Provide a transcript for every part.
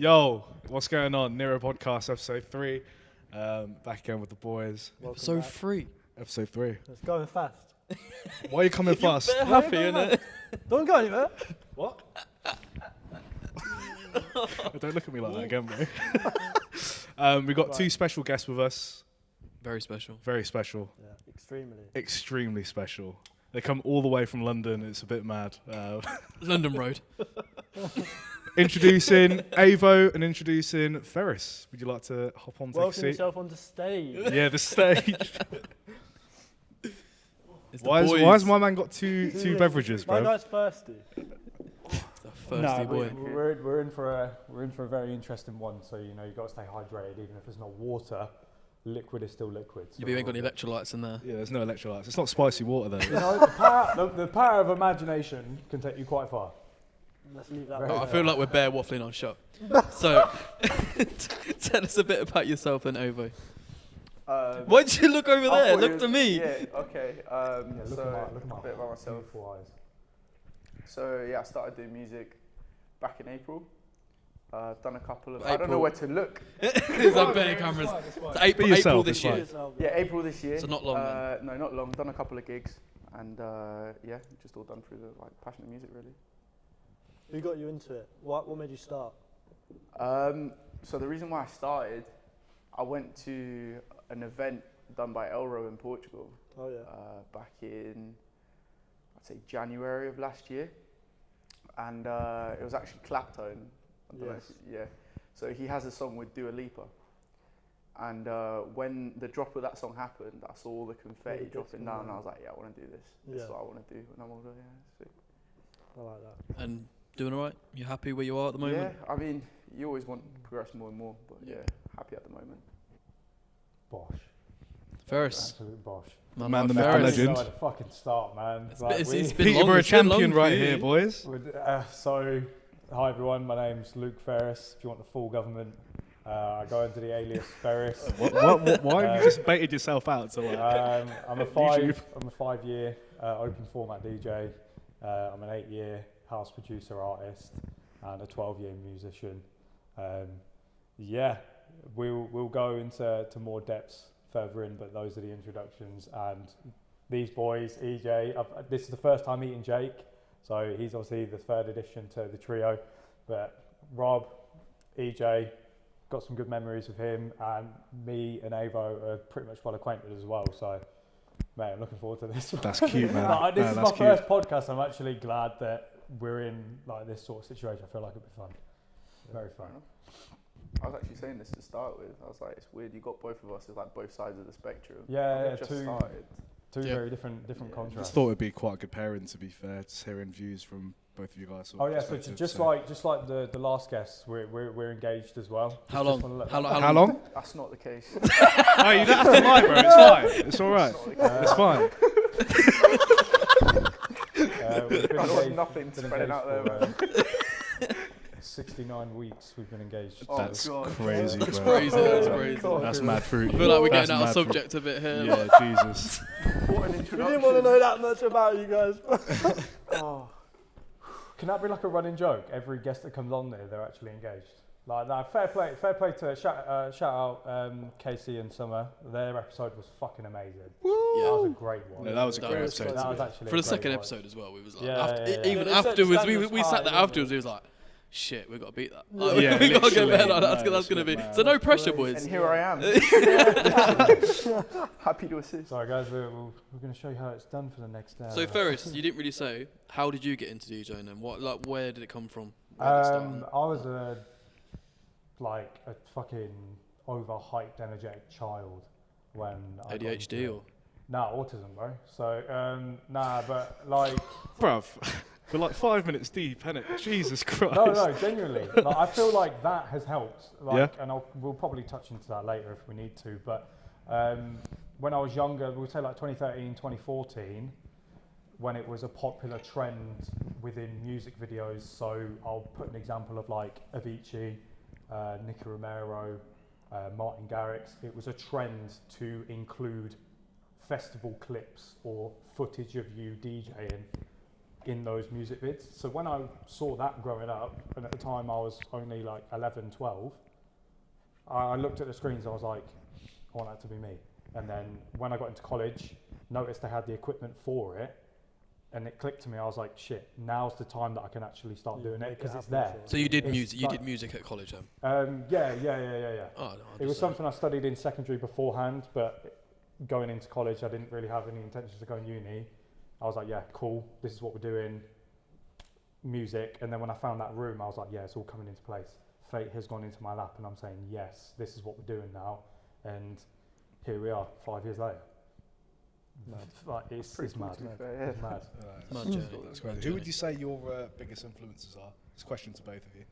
Yo, what's going on? Nearo podcast episode 3. Back again with the boys. Episode 3. Episode 3. It's going fast. Why are you coming fast? You're happy, innit? Don't go anywhere. What? Don't look at me like that again, bro. We got two special guests with us. Very special. Very special. Yeah, extremely. Extremely special. They come all the way from London. It's a bit mad. London Road. Introducing Ayvo and introducing Ferris. Would you like to hop on, take a Welcome seat? yourself onto stage. Yeah, the stage. Why has my man got two beverages, My bro? guy's thirsty. The thirsty boy. We're in for a very interesting one. So you got to stay hydrated, even if there's no water. Liquid is still liquid. So You ain't got any electrolytes in there. Yeah, there's no electrolytes. It's not spicy water though. the power of imagination can take you quite far. Let's leave that. Right. I feel like we're bare waffling on shop. So, tell us a bit about yourself then, Ayvo. Why'd you look over there? Look to me. Yeah, okay. Look at my a bit about myself. beautiful eyes. So yeah, I started doing music back in April. I've done a couple of. I April. don't know where to look. There's like bare cameras. It's April, Be yourself, April this it's year. fine. Yeah, April this year. So not long then. No, not long. Done a couple of gigs, and yeah, just all done through the passion of music really. Who got you into it? What made you start? So the reason why I started, I went to an event done by Elro in Portugal. Oh yeah. Back in, I'd say January of last year, and it was actually Claptone. I don't know Yes. yeah. So he has a song with Dua Lipa, and when the drop of that song happened, I saw all the confetti Yeah, dropping down, and I was like, yeah, I want to do this. This is Yeah. what I want to do when I'm older. Yeah. Sick. I like that. And doing alright? You happy where you are at the moment? Yeah. I mean, you always want to progress more and more, but yeah, happy at the moment. Bosh. Ferris. Absolute bosh. Man, the myth, the Ferris. legend. I don't know where to fucking start, man. It's Like, been long. Peterborough It's been long champion for right you. here, boys. So, hi everyone. My name's Luke Ferris. If you want the full government, I go under the alias Ferris. Why have you just baited yourself out to like? I'm a YouTube. 5-year open format DJ. I'm an 8-year house producer artist and a 12-year musician. Yeah, we'll go into more depths further in, but those are the introductions. And these boys, EJ, this is the first time meeting Jake, so he's obviously the third addition to the trio. But Rob, EJ, got some good memories with him, and me and Ayvo are pretty much well acquainted as well. So, mate, I'm looking forward to this. That's cute, man. Like, this No, is that's my cute. first podcast. I'm actually glad that we're in like this sort of situation. I feel like it'll be fun. Very fun. I was actually saying this to start with. I was like, it's weird. You got both of us as like both sides of the spectrum. Yeah, We've just two started. Yeah. very different Yeah. contrasts. Just thought it'd be quite a good pairing, to be fair, just hearing views from both of you guys. Oh yeah, so just like the last guests, we're engaged as well. How Just long? wanna let- How long? That's not the case. Oh, you don't have to lie, bro. It's fine. It's all right. It's fine. We've been I don't want engaged- nothing been spreading engaged out there, for, man. 69 weeks we've been engaged. Oh, That's God. crazy, bro. It's crazy. That's crazy. God. That's mad fruity. I feel like we're That's getting out of mad subject a bit here. Yeah, Jesus. What an We introduction. didn't want to know that much about you guys. Oh, Can that be like a running joke? Every guest that comes on there, they're actually engaged. Like that. Fair play to shout out Casey and Summer. Their episode was fucking amazing. That was a great one. No, that was a That great was episode. That was actually For a the great second one. episode as well, we was like, Yeah, after, yeah, yeah. even Yeah, they set the afterwards, standards we sat high, there didn't afterwards, they? we was like, shit, we've got to beat that. Yeah. Like, Yeah, we got to get literally. better. Like, that's No, going to be. man. So no pressure, and boys. here I am. Happy to assist. Sorry guys, we're going to show you how it's done for the next hour. So Ferris, you didn't really say, how did you get into DJing then? Where did it come from? Where did it start? I was a fucking overhyped, energetic child when I got ADHD into it. or? Nah, autism, bro. So but like Bruv, we're like 5 minutes deep, innit? Jesus Christ. no, genuinely. Like, I feel like that has helped. Like, Yeah. and we'll probably touch into that later if we need to. But when I was younger, we'll say like 2013, 2014, when it was a popular trend within music videos. So I'll put an example of like Avicii, Nicky Romero, Martin Garrix. It was a trend to include festival clips or footage of you DJing in those music vids. So when I saw that growing up, and at the time I was only like 11, 12, I looked at the screens, I was like, I want that to be me. And then when I got into college, noticed they had the equipment for it, and it clicked to me. I was like, shit, now's the time that I can actually start doing it because it's there. So you did music. You did music at college then? Yeah. Oh, no, It was something I studied in secondary beforehand, but going into college, I didn't really have any intentions of going uni. I was like, yeah, cool. This is what we're doing. Music. And then when I found that room, I was like, yeah, it's all coming into place. Fate has gone into my lap, and I'm saying, yes, this is what we're doing now. And here we are, 5 years later. Like, it's mad. It's mad. Mad journey. That's crazy. Who would you say your biggest influences are? It's a question to both of you.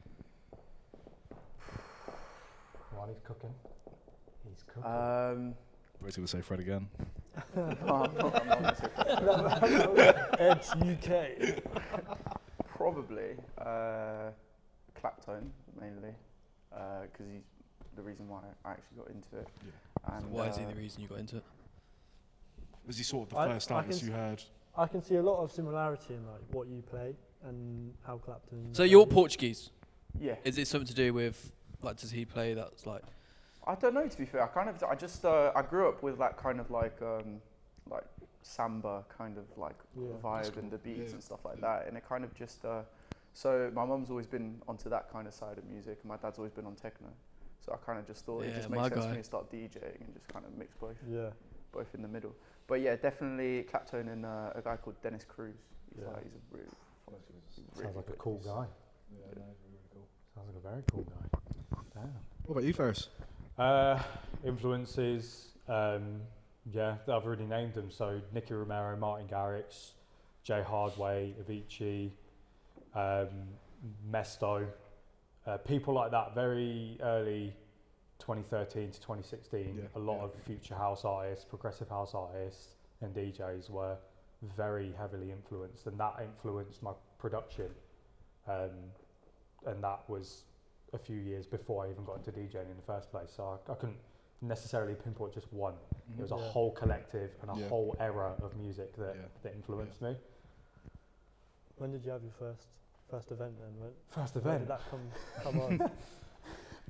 While he's cooking. He's cooking. Bro's going to say Fred again. No, I'm not going to say Fred. Edge UK. Probably Claptone, mainly, because he's the reason why I actually got into it. Yeah. And So why is he the reason you got into it? Was he sort of the first artist you heard? I can see a lot of similarity in like what you play and how Clapton. So you're Portuguese. Yeah. Is it something to do with like does he play that's like? I don't know, to be fair. I grew up with like kind of like samba kind of like vibe cool. and the beats and stuff like that, and it kind of just so my mum's always been onto that kind of side of music, and my dad's always been on techno, so I kind of just thought it just makes sense for me to start DJing and just kind of mix both in the middle. But yeah, definitely Claptone and a guy called Dennis Cruz. He's a really Sounds like a cool guy. Yeah, no, he's really cool. Sounds like a very cool guy. Damn. What about you, Ferris? Influences, I've already named them. So Nicky Romero, Martin Garrix, Jay Hardway, Avicii, Mesto, people like that. Very early 2013 to 2016, a lot of future house artists, progressive house artists, and DJs were very heavily influenced, and that influenced my production. And that was a few years before I even got into DJing in the first place, so I couldn't necessarily pinpoint just one. It was a whole collective and a whole era of music that influenced me. When did you have your first event then? First When event? did that come on?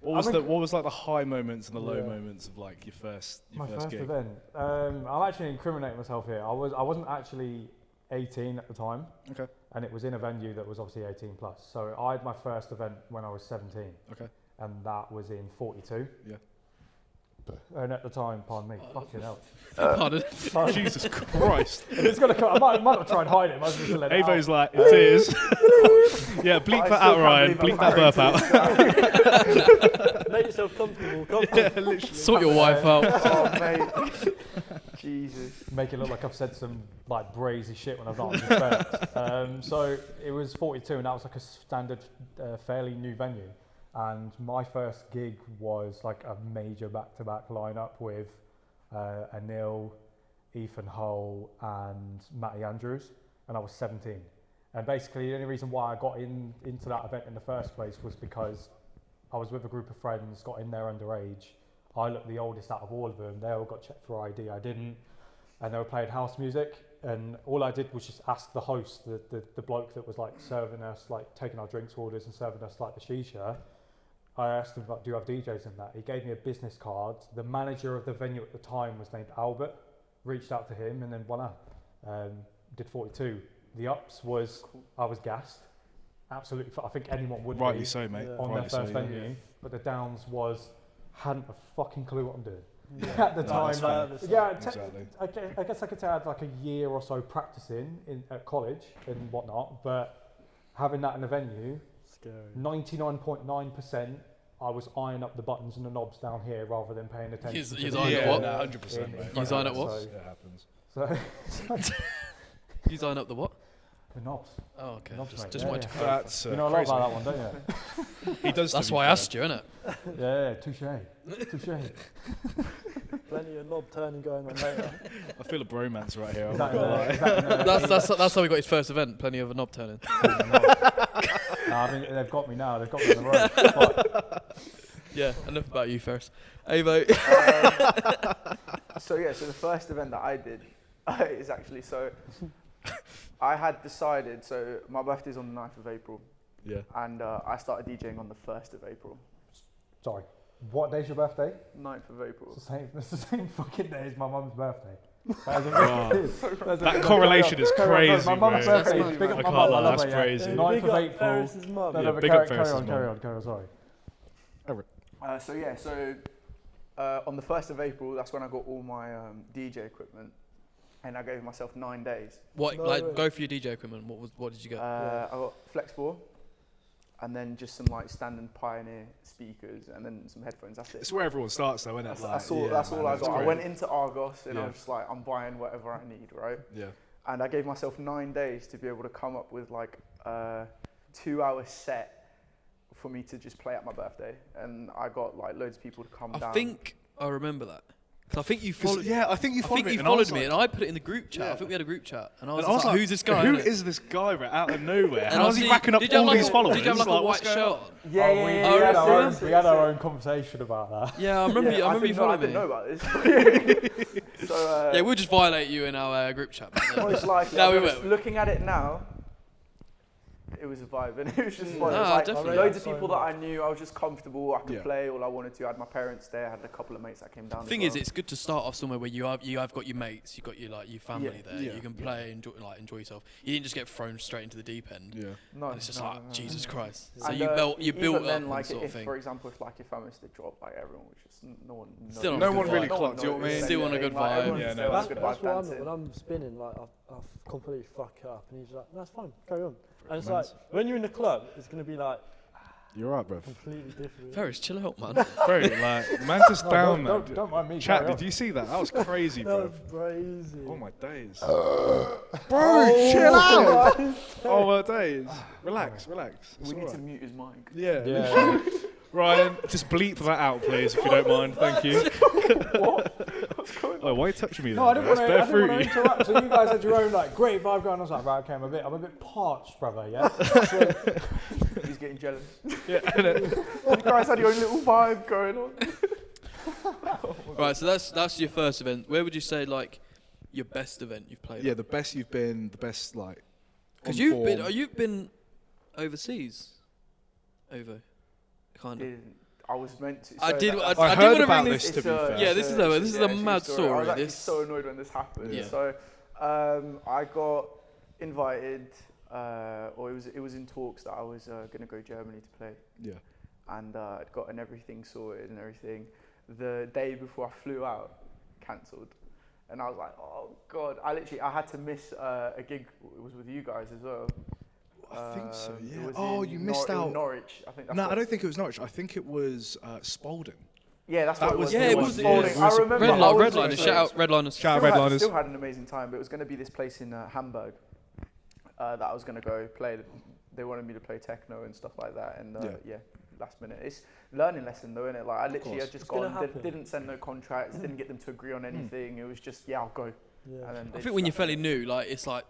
What was like the high moments and the low moments of like your first gig? Event. I'm actually incriminating myself here. I wasn't actually 18 at the time. Okay. And it was in a venue that was obviously 18 plus. So I had my first event when I was 17. Okay. And that was in 42. Yeah. And at the time, pardon me, fucking hell. Pardon? Jesus Christ. It's gonna come. I might not try and hide it. I might just let it out. Avo's like, in tears. Yeah, bleep that out, Ryan. Bleep that burp out. Make yourself comfortable. Yeah, literally. Sort your wife out. Oh mate, Jesus. Make it look like I've said some like brazy shit when I've not respect. So it was 42, and that was like a standard, fairly new venue. And my first gig was like a major back-to-back lineup with Anil, Ethan Hull, and Matty Andrews, and I was 17. And basically, the only reason why I got into that event in the first place was because I was with a group of friends, got in there underage. I looked the oldest out of all of them. They all got checked for ID. I didn't, and they were playing house music. And all I did was just ask the host, the bloke that was like serving us, like taking our drinks orders and serving us like the shisha. I asked him, like, do you have DJs in that? He gave me a business card. The manager of the venue at the time was named Albert. Reached out to him, and then voila, did 42. The ups was, I was gassed. Absolutely, I think anyone would Rightly be so, mate. on their first venue. But the downs was, hadn't a fucking clue what I'm doing. At the No, time, that's like, exactly. I guess I could say I had like a year or so practicing at college and whatnot, but having that in the venue, 99.9%, I was eyeing up the buttons and the knobs down here rather than paying attention. He's eyeing up what? 100%, mate. He's eyeing up what? It happens. So He's eyeing up the what? the knobs. Oh, okay. Knobs, Just mate. wanted to Yeah. That's You know a lot crazy. about that one, don't you? He does. That's to be why I fair. asked you, innit? Yeah, touche. Plenty of knob turning going on later. I feel a bromance right here. I'm Is not that gonna lie. is that in That's how he got his first event. Plenty of a knob turning. I mean, they've got me now. They've got me on the road. Fuck. Yeah. Enough about you, Ferris. Ayvo. So the first event that I did is actually I had decided, so my birthday's on the 9th of April. Yeah. And I started DJing on the 1st of April. Sorry. What day's your birthday? 9th of April. It's the same fucking day as my mum's birthday. That correlation is crazy, my mum's bro. birthday is big up I my can't mum. lie, I love that's her, yeah. crazy. 9th Big of up April. Ferris's mum. No, Yeah, but big up carry Ferris's on, sorry. On the 1st of April, that's when I got all my DJ equipment. And I gave myself 9 days. What? No Like, way. go for your DJ equipment. What did you get? I got Flex 4. And then just some like standard Pioneer speakers, and then some headphones. That's it. It's where everyone starts, though, isn't it? That's all I got. I went into Argos, and I Yeah. was just like, I'm buying whatever I need, right? Yeah. And I gave myself 9 days to be able to come up with like a 2-hour set for me to just play at my birthday, and I got like loads of people to come down. I think I remember that. Cause I think you followed. Yeah, I think you I followed think me. you and I was followed me, like- and I put it in the group chat. Yeah. I think we had a group chat, and I And was, like, "Who's this guy?" Who innit? is this guy right out of nowhere? And How is he obviously, racking up did you have all like these a- followers? Did you have like Like, a what's white going shirt on? on? We had our own conversation about that. Yeah, I remember. I remember you I following didn't me. know about this. So Yeah, we'll just violate you in our group chat. most likely, No, we honest, will. looking at it now, it was a vibe, and it was just fun. No, It was like definitely. loads of So people that I knew. I was just comfortable. I could Yeah. play all I wanted to. I had my parents there. I had a couple of mates that came down. The thing is, it's good to start off somewhere where you have got your mates, you got your your family there. Yeah. You can play, enjoy yourself. You didn't just get thrown straight into the deep end. Yeah. no, And it's just no, like no, no. Jesus Christ. Yeah. So And, you built even up then, on like sort of if, thing. for example, if I miss the drop, like everyone was just no one. Still on No a one good really vibe. clocked, you know what I mean? Still on a good vibe. Yeah, no, still on That's a good what vibe I'm dancing. when I'm spinning, like I've completely fucked it up, and he's like, "That's fine, carry on." And it's Nice. like when you're in the club, it's gonna be like You're right, bro. completely different. Ferris, chill out, man. Bro, like, man just No, down, man. don't mind me. Chat, carry on. did you see that? That was crazy, That bro. was crazy. Oh my days. Bro, chill out. Oh my days. Relax. It's We need alright. to mute his mic. Yeah. Yeah. Ryan, just bleep that out, please, if you don't mind. Thank you. What's going on? Oh, why are you touching me? No, I didn't want That's to. I bare didn't want to fruity. interrupt. So you guys had your own like great vibe going. I was like, right, okay, I'm a bit parched, brother. Yeah. He's getting jealous. Yeah, innit? You guys had your own little vibe going on. Right, so that's your first event. Where would you say like your best event you've played? Yeah, the best you've been, the best like. because on you've form. been overseas, Ayvo, kind of. I was meant to. I so did. that- I I did heard wanna about bring this, to be fair. Yeah, this is a true mad I story. was actually This. so annoyed when this happened. Yeah. So I got invited, or it was in talks that I was going to go Germany to play, Yeah. and I'd gotten everything sorted and everything. The day before I flew out, cancelled, and I was like, oh god! I had to miss a gig. It was with you guys as well. I think so, It yeah. was Oh, in you missed out. Norwich. I think. That's No, what- I don't think it was Norwich. I think it was Spalding. Yeah, that's that what it was- was. yeah, it was- Spalding. yeah, it was I remember. Redline, I was Redliners. literally- Shout out Redliners. Shout out Redliners. Still had an amazing time, but it was going to be this place in Hamburg that I was going to go play. They wanted me to play techno and stuff like that, and yeah, last minute. It's learning lesson though, isn't it? Like I literally had just It's gonna gone, happen. didn't send no contracts, didn't get them to agree on anything. It was just I'll go. Yeah. And then I think when you're fairly new, like it's like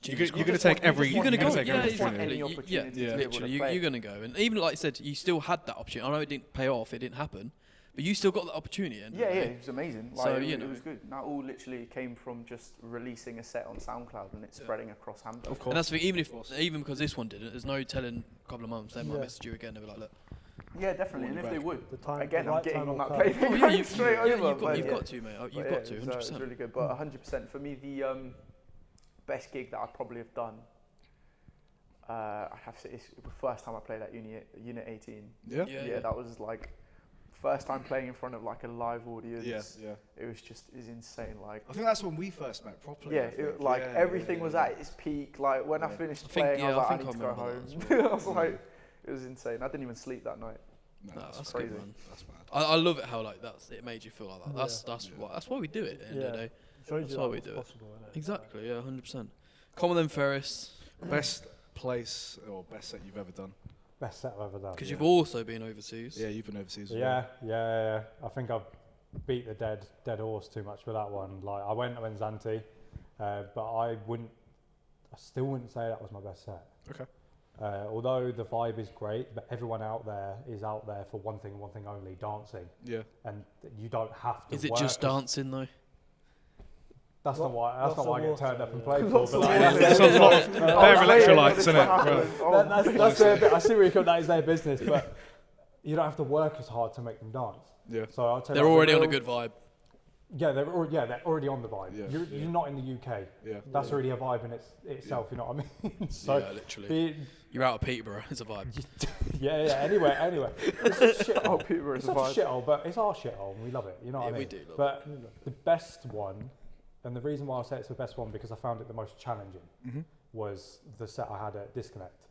You're Jesus going to Christ. take every. You're gonna go. take Yeah, every just want opportunity. any exactly. opportunity Yeah. to be able to Literally, play. you're gonna go, and even like I said, you still had that opportunity. I know it didn't pay off, it didn't happen, but you still got that opportunity. Yeah, it was amazing. Like, So, it, you it know. was good. That all literally came from just releasing a set on SoundCloud and it spreading across Hamburg. Of course. And that's the thing, even because this one didn't, there's no telling a couple of months they might Yeah. message you again. They'll be like, look, Yeah, definitely. And if Back. they would, The time, again, the I'm right getting time on will that come. plane. oh yeah, straight over. you've but got to, mate. You've But got to, it's, 100%. it's really good. But 100% for me, the best gig that I probably have done. I have to say, it's the first time I played at Unit 18. Yeah. Yeah. That was like first time playing in front of like a live audience. Yeah. It was insane. Like I think that's when we first met properly. yeah, I think. like Yeah, everything yeah, was yeah. at its peak. Like when I finished I think- playing, I was yeah, I like, I think need to I go home. remember that as I was like, it was insane. I didn't even sleep that night. No, No, that's that's crazy. good, man. That's mad. I love it how like it made you feel like that. Yeah. That's why we do it. At the end of the Yeah. day. Shows That's you why like we what's do it. possible, innit? Exactly. Yeah, 100%. Come on then, Ferris, Best place or best set you've ever done? Best set I've ever done. because you've also been overseas. Yeah, you've been overseas. as well. Yeah. I think I've beat the dead horse too much with that one. Like I went to Zanti, but I still wouldn't say that was my best set. Okay. Although the vibe is great, but everyone out there is out there for one thing only: dancing. Yeah. And you don't have to. Is it work just dancing though? That's not why I get turned up and played for. Lots But of like, water. There's a lot of bare electrolytes in it. that's their bit. I see where you come. That is their business, but you don't have to work as hard to make them dance. Yeah. So I'll tell you, They're already on a good vibe. Yeah, they're already on the vibe. Yeah. You're not in the UK. Yeah. That's already a vibe in itself. You know what I mean? So Yeah, literally. You're out of Peterborough. It's a vibe. yeah. Anyway, it's a shithole. Peterborough It's is a such vibe. a shithole, but it's our shithole and we love it. You know what I mean? We do love but the best one, and the reason why I say it's the best one because I found it the most challenging, was the set I had at Disconnect.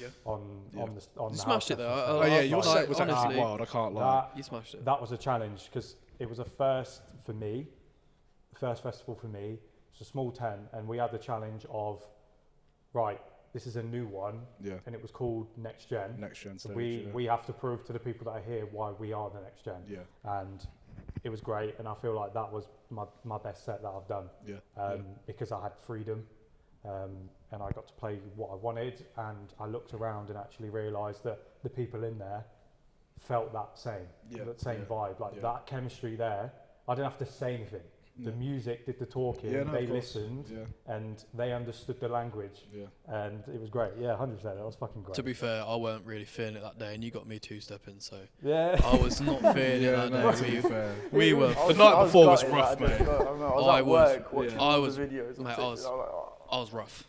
Yeah. On You the smashed it though. Oh yeah, your set was honestly, actually wild. I can't lie. You smashed it. That was a challenge because it was a first for me, first festival for me. It's a small tent, and we had the challenge of, right, this is a new one, and it was called Next Gen. Next Gen So stage, we have to prove to the people that are here why we are the Next Gen. Yeah. And it was great, and I feel like that was my best set that I've done. Because I had freedom, and I got to play what I wanted, and I looked around and actually realised that the people in there felt that same vibe, like that chemistry there. I didn't have to say anything. The music did the talking, they listened, and they understood the language, and it was great. Yeah, 100%, that was fucking great. To be fair, I weren't really feeling it that day, and you got me two-stepping, so I I was not feeling it that day. We were. The night before was rough, mate. I was at work watching all the videos. Mate, I was rough.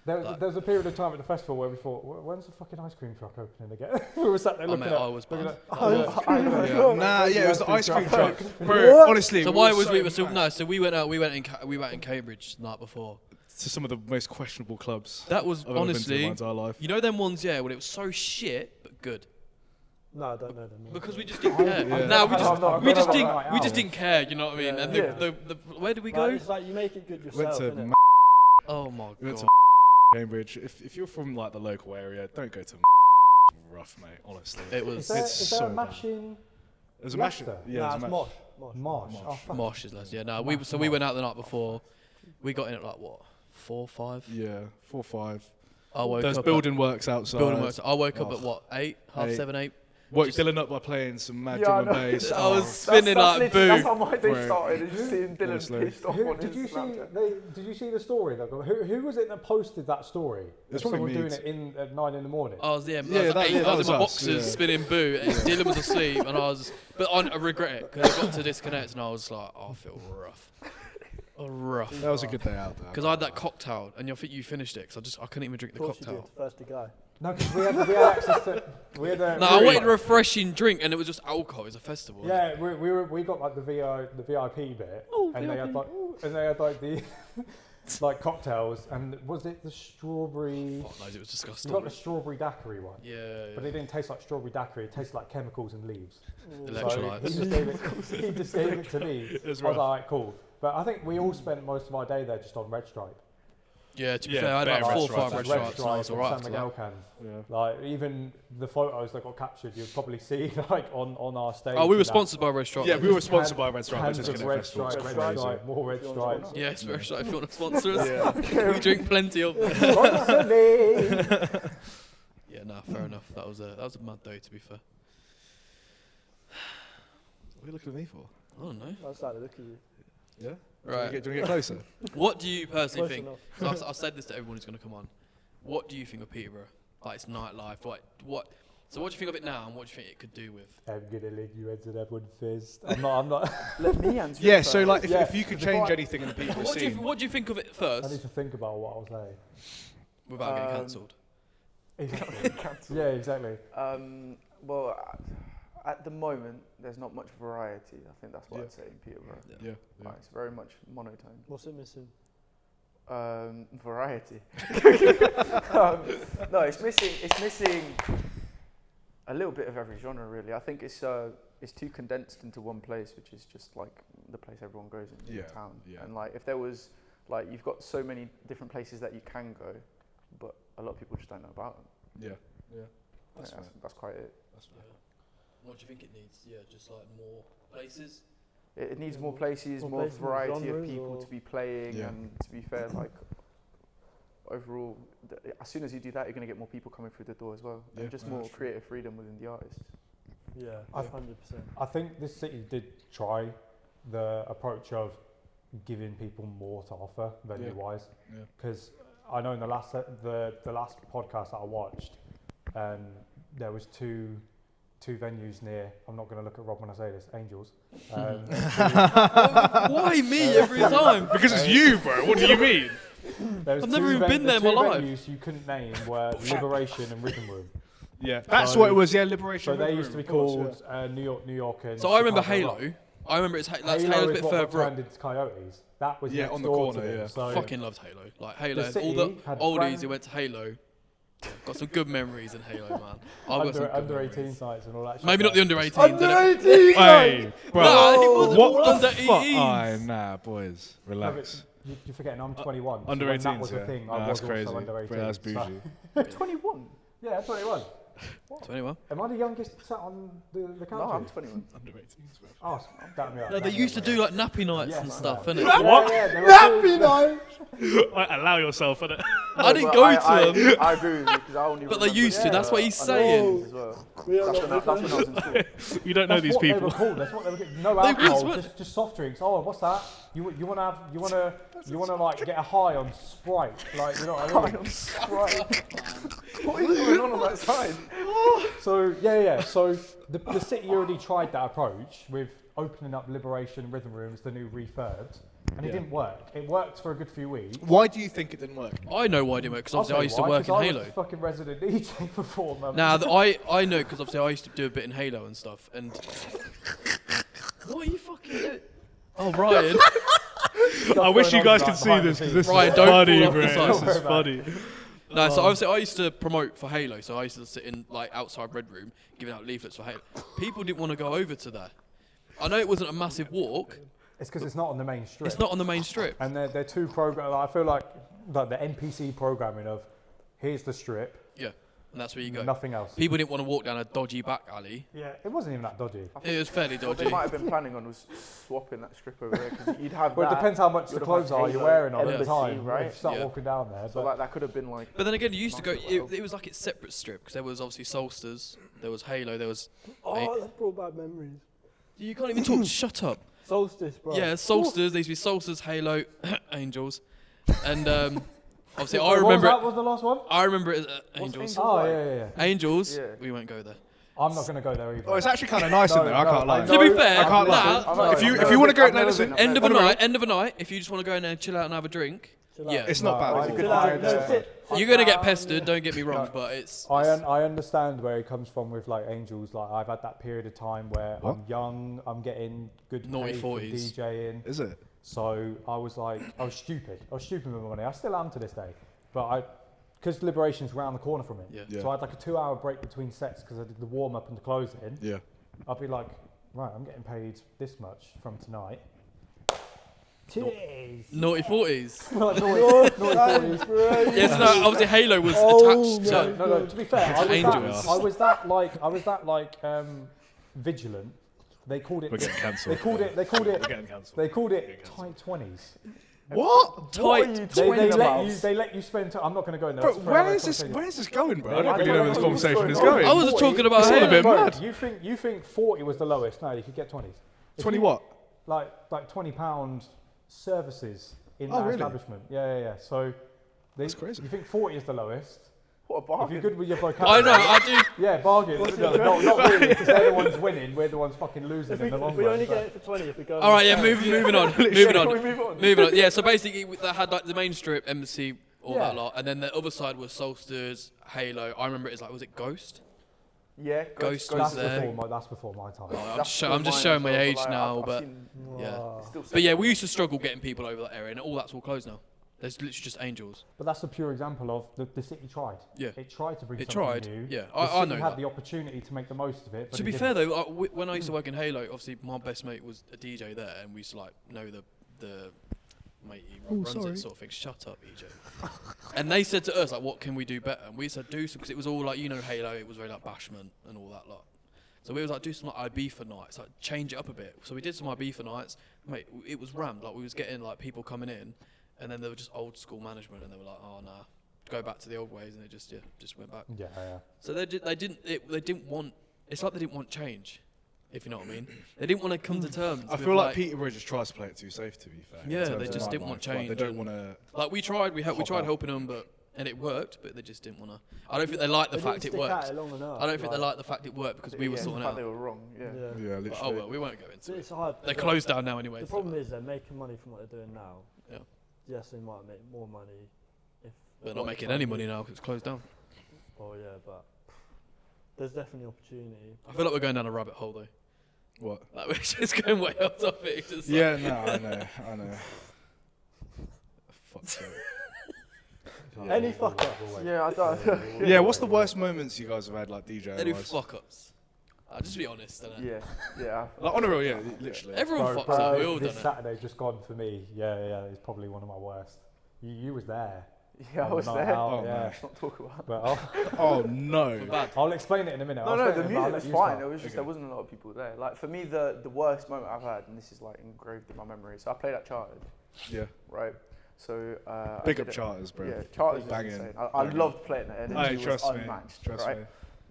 There was a period of time at the festival where we thought, when's the fucking ice cream truck opening again? We were sat there looking at I was bad. It was the ice cream truck. Bro, honestly. So why was we? So we went out. We went in Cambridge the night before. To some of the most questionable clubs. That was I've ever been to in honestly, my entire life. you know, them ones, when it was so shit but good. No, I don't know them. Because we just didn't care. No, we just didn't care. You know what I mean? And the where did we go? It's like you make it good yourself. Went to Oh my went god. to Cambridge. If you're from like the local area, don't go to rough, mate. Honestly, It was. Is there a mash in? There's a mash. Leicester? Yeah, Nah, there's it's a Mosh. Oh, fuck. Mosh is less. Yeah, no. We went out the night before. We got in at like what, 4, 5. Yeah, 4, 5. I woke There's up. building works outside. Building works. I woke up at what, 8, half 8. 7, 8. Woke Dylan up by playing some mad drum and bass. I was spinning like boo. That's how my day Bro. started. Just seeing Dylan Honestly. pissed off on Did his you see? Snapchat. Did you see the story? Who was it that posted that story? It's Someone probably me. doing it at 9 in the morning. I was Yeah, I was that in my was us, boxers spinning boo, and Dylan was asleep, and but I regret it because I got to disconnect, and I was like, I feel rough. Rough. That was a good day out there. Because I had that cocktail, and I think you finished it, because I couldn't even drink the Of course you cocktail. did, first to go. No, because we had access to. We had a. No, I wanted a refreshing drink, and it was just alcohol. It was a festival. Yeah, we got like the VIP bit, and they had like the like cocktails, and was it the strawberry? Fuck knows, it was disgusting. You got the strawberry daiquiri one. Yeah. But it didn't taste like strawberry daiquiri. It tasted like chemicals and leaves. Electrolytes. So he just gave it to me. I was like, cool. But I think we all spent most of our day there just on Red Stripe. Yeah, to be Yeah, fair, I had bare about 4 or Red 5 Stripes. red stripes, and I was and alright San after Miguel that. cans. Yeah. Like even the photos that got captured, you'd probably see like on our stage. Oh, we were and that. sponsored by Red Stripe. Yeah, we were sponsored by Red Stripe. Cans Just of getting Red festival. Stripe, It's Red crazy. Stripe, more Red Stripes. Yes, Red Stripe, if you want to sponsor us. We drink plenty of them. Sponsor me! Yeah, no, fair enough. That was a mad day, to be fair. What are you looking at me for? I don't know. I was like, look at you. Yeah. Right. Do you want to get closer? What do you personally Close think? enough. 'Cause I've said this to everyone who's going to come on. What do you think of Peterborough? Like, it's nightlife. What? So what do you think of it now, and what do you think it could do with? I'm gonna lead you into that one first. I'm not. Let me answer. Yeah. it So first. like, Yeah, if you could before change I- anything in the people What scene, do you think of it I first, need to think about what I'll say. without getting cancelled? Exactly. Yeah, exactly. Well, at the moment, there's not much variety. I think that's what I'd say in Peterborough. yeah. Like, it's very much monotone. What's it missing? Variety. No, it's missing a little bit of every genre, really. I think it's too condensed into one place, which is just like the place everyone goes in Yeah, town. yeah. And like, if there was like, you've got so many different places that you can go, but a lot of people just don't know about them. Yeah. That's fair. That's quite it. That's fair. What do you think it needs? Yeah, just like more places. It needs more places, more more places, more variety of genres, people or- to be playing, Yeah. and to be fair, like overall, as soon as you do that, you're going to get more people coming through the door as well, Yeah, and just no, more that's true. creative freedom within the artists. Yeah, I've- 100%. I think this city did try the approach of giving people more to offer venue-wise. Yeah. Because I know in the last podcast that I watched, there was two venues near. I'm not going to look at Rob when I say this. Angels. Why me every time? Because it's you, bro. What do you mean? I've never even been there in my life. The two venues you couldn't name were Liberation and Rhythm Room. Yeah, that's what it was. Yeah, Liberation. So they used to be called New York, and. So I remember Halo. I remember Halo's a bit further up. Turned into Coyotes. That was on the corner. Yeah, so fucking loved Halo. Like Halo, all the oldies who went to Halo. Got some good memories in Halo, man. Under 18 sites and all that. Maybe not the under 18s. Under 18. Hey, bro. Nah, he wasn't What all the under fuck? 18s. Nah, boys, relax. You're forgetting I'm 21. Under 18s. That was a thing. I was that's also crazy. under 18. Bro, that's bougie. 21? Yeah, 21. 21. Am I the youngest sat on the country? No, I'm 21. Under 18s, bro. Oh, damn me up. No, they used to do like nappy nights and stuff, innit? What? Nappy night. Allow yourself, innit? I didn't go to them. I agree with you because I only. But they used to. That's what he's saying. As well. That's when I was in school. You don't know these people. That's what they were getting. No alcohol, just soft drinks. Oh, what's that? You wanna like get a high on Sprite, like you know what I mean? High on Sprite. What is going on that side? So yeah. So the city already tried that approach with opening up Liberation Rhythm Rooms, the new refurbs, and it didn't work. It worked for a good few weeks. Why do you think it didn't work? I know why it didn't work, because obviously I used to work in Halo. I was a fucking resident DJ for 4 months. Now, I know, because obviously I used to do a bit in Halo and stuff, and... What are you fucking doing? Oh, Ryan. I wish you guys could see this, because this Ryan, is don't funny, fall off bro. the side. This is funny. No, so obviously I used to promote for Halo, so I used to sit in like outside Red Room, giving out leaflets for Halo. People didn't want to go over to that. I know it wasn't a massive walk. It's because it's not on the main strip. It's not on the main strip. And they're too I feel like the NPC programming of here's the strip. Yeah, and that's where you go. Nothing else. People didn't want to walk down a dodgy back alley. Yeah, it wasn't even that dodgy. It was fairly What dodgy. they might have been planning on was swapping that strip over there because you'd have Well, it that. depends how much the clothes are you're wearing on at the Embassy, time, right? If you start Yeah. walking down there. So like that could have been like. But then again, you used to go. It was like its separate strip because there was obviously Solstice, there was Halo, there was. Oh, that brought back memories. You can't even talk. Shut up. Solstice, bro. Yeah, Solstice. There used to be Solstice, Halo, Angels, and obviously I What remember. was that was the last one? I remember it. What's Angels. Oh yeah. Angels. Yeah. We won't go there. I'm not gonna go there either. Oh, it's actually kind of nice in there. I can't lie. To be fair, I can't lie. nah, If you want to go, no, listen. end of a night. End of a night. If you just want to go in there and chill out and have a drink, Chill out. yeah, It's not bad. I- It's a Chill good out. vibe No, there. sit. you're gonna get pestered. Don't get me wrong, but it's. I understand where it comes from with like Angels. Like I've had that period of time where What? I'm young, I'm getting good Naughty pay for 40s. DJing. Is it? So I was stupid. I was stupid with my money. I still am to this day. But because Liberation's round the corner from it. Yeah. So I had like a 2-hour break between sets because I did the warm up and the closing. Yeah. I'd be like, right, I'm getting paid this much from tonight. Cheers. Naughty 40s. Naughty Yes, no. Obviously, Halo was Oh, attached to. No. To be fair, Angels. I was that vigilant. They called it. We're getting cancelled. They called it. We're getting cancelled. They called it tight 20s. What? Tight. They let you spend. I'm not going to go in there. Bro, That's where very is this? conversation. Where is this going, bro? I I don't really don't know where know this what's conversation is going on. going. I was talking about It's all a Halo. bit Bro, mad. you think 40 was the lowest? No, you could get 20s. If 20 you- what? Like £20 services in Oh, that really? establishment. Yeah. So That's crazy. You think 40 is the lowest? What a If bargain. you're good with your vocabulary. I know. I do. Yeah, bargain. No, not really, because they're the ones winning. We're the ones fucking losing in the long We run. only but- get it for 20 if we go. All right. Yeah. Moving on. Moving Can we on. move on? Moving on. Yeah. So basically, that had like the main strip, Embassy, all Yeah. that lot, and then the other side was Solstice, Halo. I remember it was like, was it Ghost? Yeah, Ghost That's was there. before my time. I'm just showing my age now, but yeah. Wow. But yeah, we used to struggle getting people over that area, and all that's all closed now. There's literally just Angels. But that's a pure example of the city tried. Yeah. It tried to bring It something tried, new. yeah. The I city know had that. the opportunity to make the most of it. But To it be didn't. fair though, when I used to work in Halo, obviously my best mate was a DJ there, and we used to like know the mate he runs it sort of thing. Shut up, EJ. And they said to us like, what can we do better? And we said do some, because it was all like, you know, Halo. It was very like bashment and all that lot. So we was like, do some like Ibiza nights, like change it up a bit. So we did some Ibiza nights. Mate, it was rammed. Like we was getting like people coming in, and then they were just old school management, and they were like, oh nah, go back to the old ways, and it just went back. Yeah. So they didn't want. It's like they didn't want change. if you know what I mean. They didn't want to come to terms. I feel like Peterborough just tries to play it too safe, to be fair. Yeah, they just didn't want change. Like, they don't want to. Like we tried helping them, and it worked, but they just didn't want to. I don't think they liked the fact it worked. I don't think they liked the fact it worked because we were sorting out. They were wrong. Yeah, literally. But, oh well, we won't go into it's it. hard. They're closed down now anyway. The problem is they're making money from what they're doing now. Yeah. Yes, they might make more money if They're not making any money now because it's closed down. Oh yeah, but there's definitely opportunity. I feel like we're going down a rabbit hole though. What? Like we're just going way off topic. Yeah, no, I know. Fuck's sake. Any fuck ups? Yeah, I don't. Yeah, what's the worst moments you guys have had, like DJ? Any fuck ups? I'll just be honest. Yeah. Like on a real, literally. Everyone fucks up. We all done this it. Saturday just gone for me. Yeah, it's probably one of my worst. You was there. Yeah, I was there. Oh, yeah. Let's not talk about it. But Oh no. I'll explain it in a minute. No, the music was fine. It was just Okay. there wasn't a lot of people there. Like for me, the worst moment I've had, and this is like engraved in my memory. So I played at Chartered. Yeah. Right. So Big up Charters, bro. Yeah, Chartered is Banging. insane. I loved playing it. And it was trust unmatched. me. Trust right? me.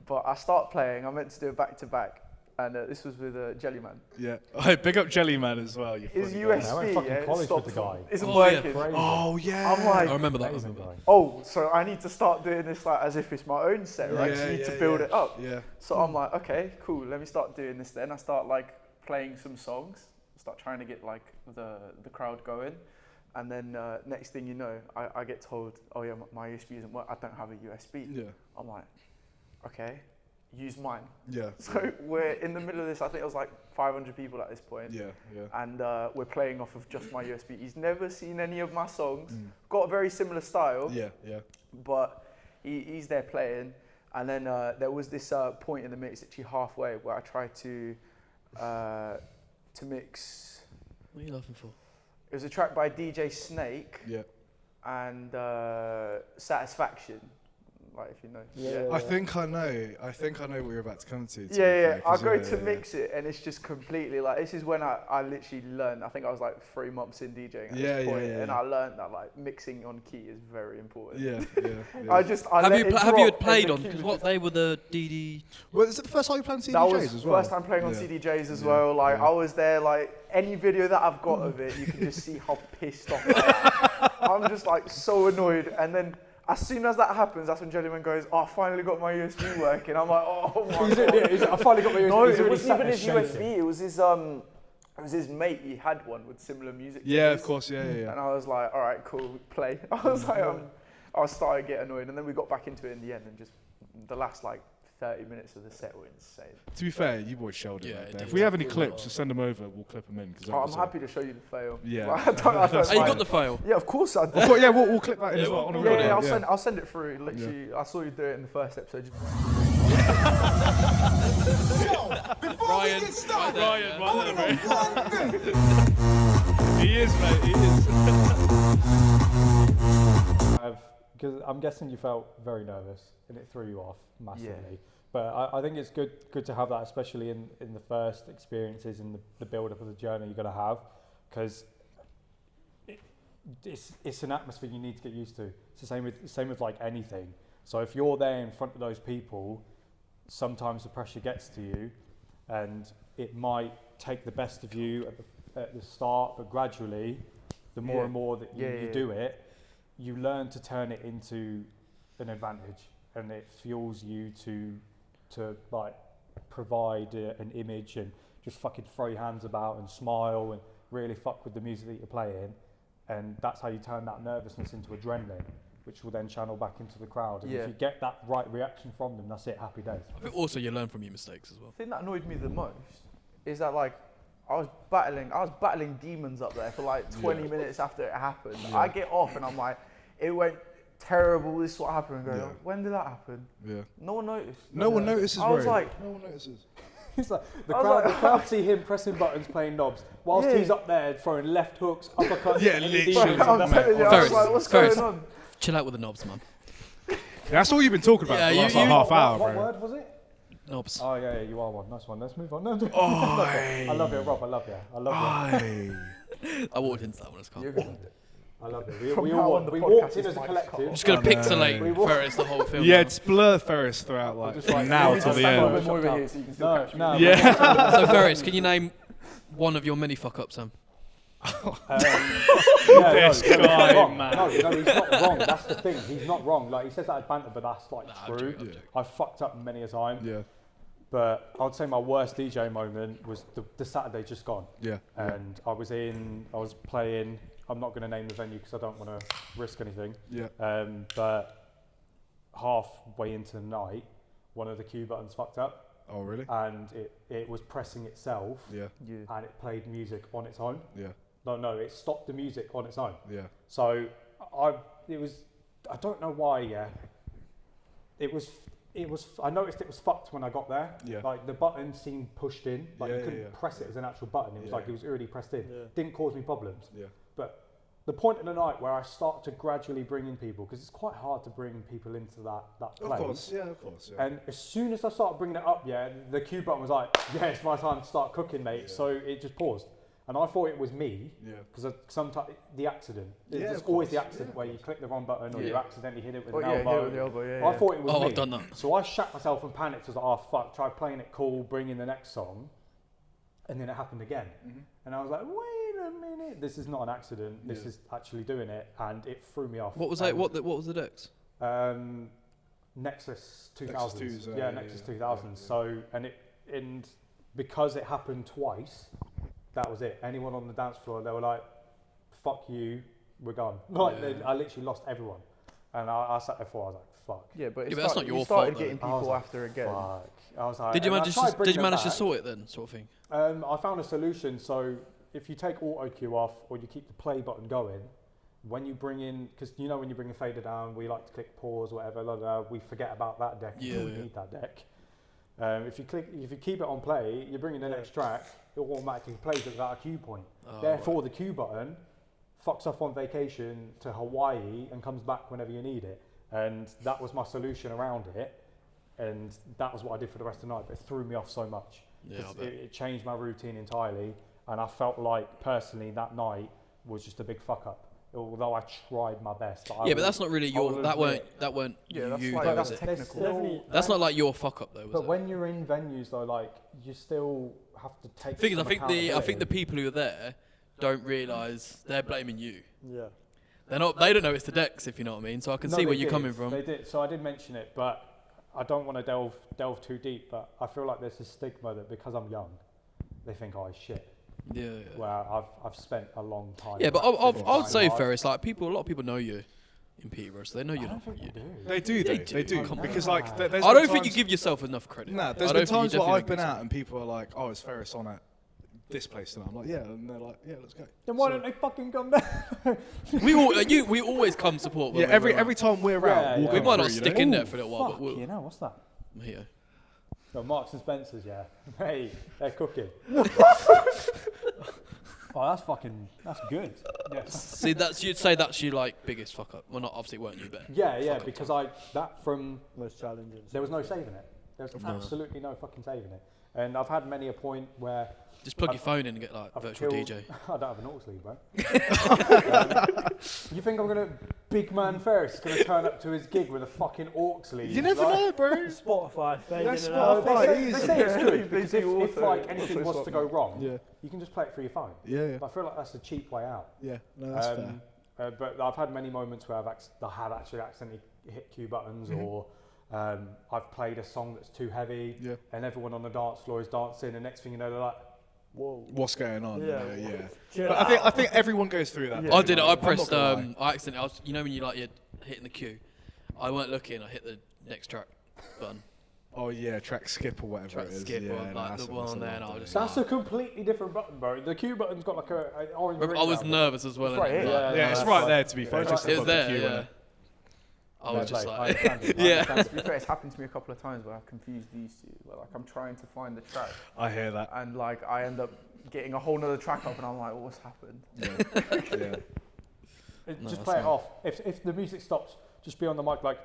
But I start playing. I meant to do a back to back, and this was with Jellyman. Yeah. Oh, big up Jellyman as well. His funny guy. I went USB fucking college stopped. with the guy. Isn't Oh, yeah. working. Oh yeah. I'm like, I remember that. Amazing guy. oh, so I need to start doing this like as if it's my own set, right? Yeah, So you need to yeah, build yeah. it up. Yeah. So I'm like, okay, cool. Let me start doing this then. I start like playing some songs. Start trying to get like the crowd going. And then next thing you know, I get told, oh yeah, my USB isn't working. I don't have a USB. Yeah. I'm like, okay, use mine. Yeah. So we're in the middle of this. I think it was like 500 people at this point. Yeah. And we're playing off of just my USB. He's never seen any of my songs. Got a very similar style. Yeah. But he's there playing. And then there was this point in the mix, actually halfway, where I tried to mix. What are you laughing for? It was a track by DJ Snake Yeah. and Satisfaction, like if you know. Yeah. I think I know what you're about to come to. Yeah. I go to mix it, and it's just completely like this is when I literally learned. I think I was like 3 months in DJing at this point, and I learned that like mixing on key is very important. Yeah. Have you played on? Because what they were the DD. Well, is it the first time you played on CDJs That was as well? first time playing on CDJs as well. Like I was there. Like any video that I've got of it, you can just see how pissed off I am. I'm just like so annoyed, and then. As soon as that happens, that's when Jellyman goes, oh, I finally got my USB working. I'm like, oh my God. I finally got my USB. No, it wasn't even his USB. It was his mate. He had one with similar music. Yeah, of course. Yeah. And I was like, all right, cool, play. I was like, I started getting annoyed, and then we got back into it in the end, and just the last like 30 minutes of the set were insane. To be fair, you boys showed it. Yeah, Right it there. did. If we have any clips, just send them over. We'll clip them in. I'm happy to show you the fail. Yeah. Like, I don't Hey, you got the file? Yeah, of course I did. Yeah, we'll clip that in as well. On a recording, I'll send it through. Literally, I saw you do it in the first episode. Ryan, He is, mate. He is. Because I'm guessing you felt very nervous and it threw you off massively. Yeah. But I think it's good to have that, especially in the first experiences and the build-up of the journey you're going to have, because it's an atmosphere you need to get used to. It's the same with like anything. So if you're there in front of those people, sometimes the pressure gets to you, and it might take the best of you at the start, but gradually, the more and more that you do it, you learn to turn it into an advantage, and it fuels you to like provide an image and just fucking throw your hands about and smile and really fuck with the music that you're playing, and that's how you turn that nervousness into adrenaline, which will then channel back into the crowd. And if you get that right reaction from them, that's it, happy days. I think also you learn from your mistakes as well. The thing that annoyed me the most is that like I was battling demons up there for like 20 minutes after it happened. Yeah. I get off and I'm like, it went terrible, this is what happened. And go, when did that happen? Yeah. No one noticed. No one notices, I was bro. like, no one notices. It's like the crowd see him pressing buttons, playing knobs, whilst he's up there throwing left hooks, uppercuts. Yeah, literally. I'm telling you, I was like, what's Ferris. going on? Chill out with the knobs, man. That's all you've been talking about for the last half hour, What bro. word was it? Knobs. Oh yeah, you are one. Nice one. Let's move on. No, Oi. I love you, Rob. I love you. I walked into that one as calm. You're good. I love it. From We now on, the we podcast walked in is as a Mike's collective. car. I'm just gonna pixelate Ferris the whole film. Yeah, now. just blur Ferris throughout, like just like, now maybe till just the stand end. over More over here so you can still catch me. No. Yeah. So Ferris, can you name one of your many fuck ups, Sam? This guy, wrong. man. No, he's not wrong. That's the thing. He's not wrong. Like, he says that as banter, but that's like I'm true. joking. I've fucked up many a time. Yeah, But I'd say my worst DJ moment was the Saturday just gone. yeah. And I was playing, I'm not going to name the venue because I don't want to risk anything. Yeah. But halfway into the night, one of the cue buttons fucked up. Oh, really? And it was pressing itself. Yeah, And it played music on its own. yeah, No, it stopped the music on its own. yeah. So I don't know why. Yeah, it was. I noticed it was fucked when I got there. Yeah. Like the button seemed pushed in. Like Yeah, you couldn't yeah. press it as an actual button. It was Yeah. like it was already pressed in. Yeah. Didn't cause me problems. Yeah. But the point in the night where I start to gradually bring in people, because it's quite hard to bring people into that place. Of course, yeah, of course. Yeah. And as soon as I started bringing it up, yeah, the cue button was like, yeah, it's my time to start cooking, mate. Yeah. So it just paused. And I thought it was me, Yeah. because sometimes the accident. Yeah, There's of always the course. accident Yeah, where of you course. click the wrong button or you Yeah. accidentally hit it with Oh, an yeah, elbow. hit with the elbow, yeah. I thought it was Oh, me. I've done that. So I shat myself and panicked. I was like, oh fuck, tried playing it cool, bring in the next song. And then it happened again. Mm-hmm. And I was like, wait a minute, this is not an accident. This Yeah. is actually doing it. And it threw me off. What was that? What was the decks? Nexus 2000s. Nexus 2s, yeah, yeah, Nexus yeah. 2000s. Yeah. So, and because it happened twice, that was it. Anyone on the dance floor, they were like, fuck you, we're gone. Like, Yeah. I literally lost everyone. And I sat there for, I was like, fuck. Yeah, but, Yeah, but that's not your you started fault, getting though. I was people like, after again. Fuck. I was like, Did you and I manage? tried Did bringing you them manage to back. sort it then, sort of thing? I found a solution. So if you take auto cue off or you keep the play button going, when you bring in, because you know when you bring a fader down, we like to click pause or whatever. We forget about that deck. Yeah, until we yeah. need that deck. If you keep it on play, you bring in the next track, it automatically plays it without a cue point. Oh, Therefore, the cue button fucks off on vacation to Hawaii and comes back whenever you need it. And that was my solution around it. And that was what I did for the rest of the night. But it threw me off so much. Yeah, I 'Cause bet. it changed my routine entirely. And I felt like, personally, that night was just a big fuck up. Although I tried my best. Yeah, but that's not really your. will That admit- weren't Yeah, that's you. like- though, that's was it? technical. Definitely. That's not like your fuck up though, was But it? when you're in venues though, like you still have to take. Thing is, I some think the accountability. people who are there don't realise they're blaming you. Yeah. They're not. They don't know it's the decks, if you know what I mean. So I can No, see they where you're did. coming from. They did. So I did mention it, but I don't want to delve too deep. But I feel like there's a stigma that because I'm young, they think I shit. Yeah. Yeah. Where I've spent a long time. Yeah, but practicing I'd my say art. Ferris, like a lot of people know you in Peterborough, so they know I you're don't not. think they do. They do, though. They They do. do. Come on. Because, like, there's I been don't think you times- give yourself enough credit. Nah, I there's don't been think you times where definitely I've been give out and people are like, "Oh, is Ferris on at this place?" And I'm like, "Yeah," and they're like, "Yeah, let's go." Then why So- don't they fucking come down? yourself. We always come support. When Yeah, every time we're Yeah, out, we'll yeah. we come might not through, you stick know? in there for a little while, but Fuck, we'll. you know what's that? Yeah. No, Marks and Spencers, yeah. Hey, they're cooking. Oh, that's good. Yeah. See, you'd say that's your like biggest fuck up. Well, not obviously it weren't you, but Yeah, Fuck up because Most challenging. there was no saving it. There was absolutely no fucking saving it. And I've had many a point where just plug your phone in and get like I've virtual killed- DJ. I don't have an aux lead, bro. You think I'm gonna big man Ferris gonna turn up to his gig with a fucking aux lead? You never Like, know, bro. Spotify fading That's in and Spotify. out. They say it's Yeah, good they because do if auto- like anything auto was swap to go now. wrong, Yeah, you can just play it through your phone. yeah, But I feel like that's a cheap way out. yeah. No, that's fair. But I've had many moments where I have actually accidentally hit cue buttons, Mm-hmm. or I've played a song that's too heavy, Yeah. and everyone on the dance floor is dancing, and next thing you know, they're like, Whoa. What's going on? Yeah. Yeah. Chill But I think everyone goes through that. Yeah. I did it. I I'm not pressed. gonna lie. I accidentally. You know when you like you're hitting the queue. I weren't looking. I hit the next track button. Oh yeah, track skip or whatever Track it is. skip yeah, or, no, like, that's the a- one that's on a there lot and I to was do. just that's a completely different button, bro. The cue button's got like an orange ring I was around it. nervous as well. It's right innit? here. Like, Yeah, it's that's right like- there to be fair. It's Just it was above the there. queue, Yeah. innit? I was just I like, understand it, I Yeah. understand To be fair, it's happened to me a couple of times where I've confused these two. Where, like I'm trying to find the track, I hear that. and like I end up getting a whole nother track up, and I'm like, what's happened? Yeah. No, Just that's play it not- off. If the music stops, just be on the mic like,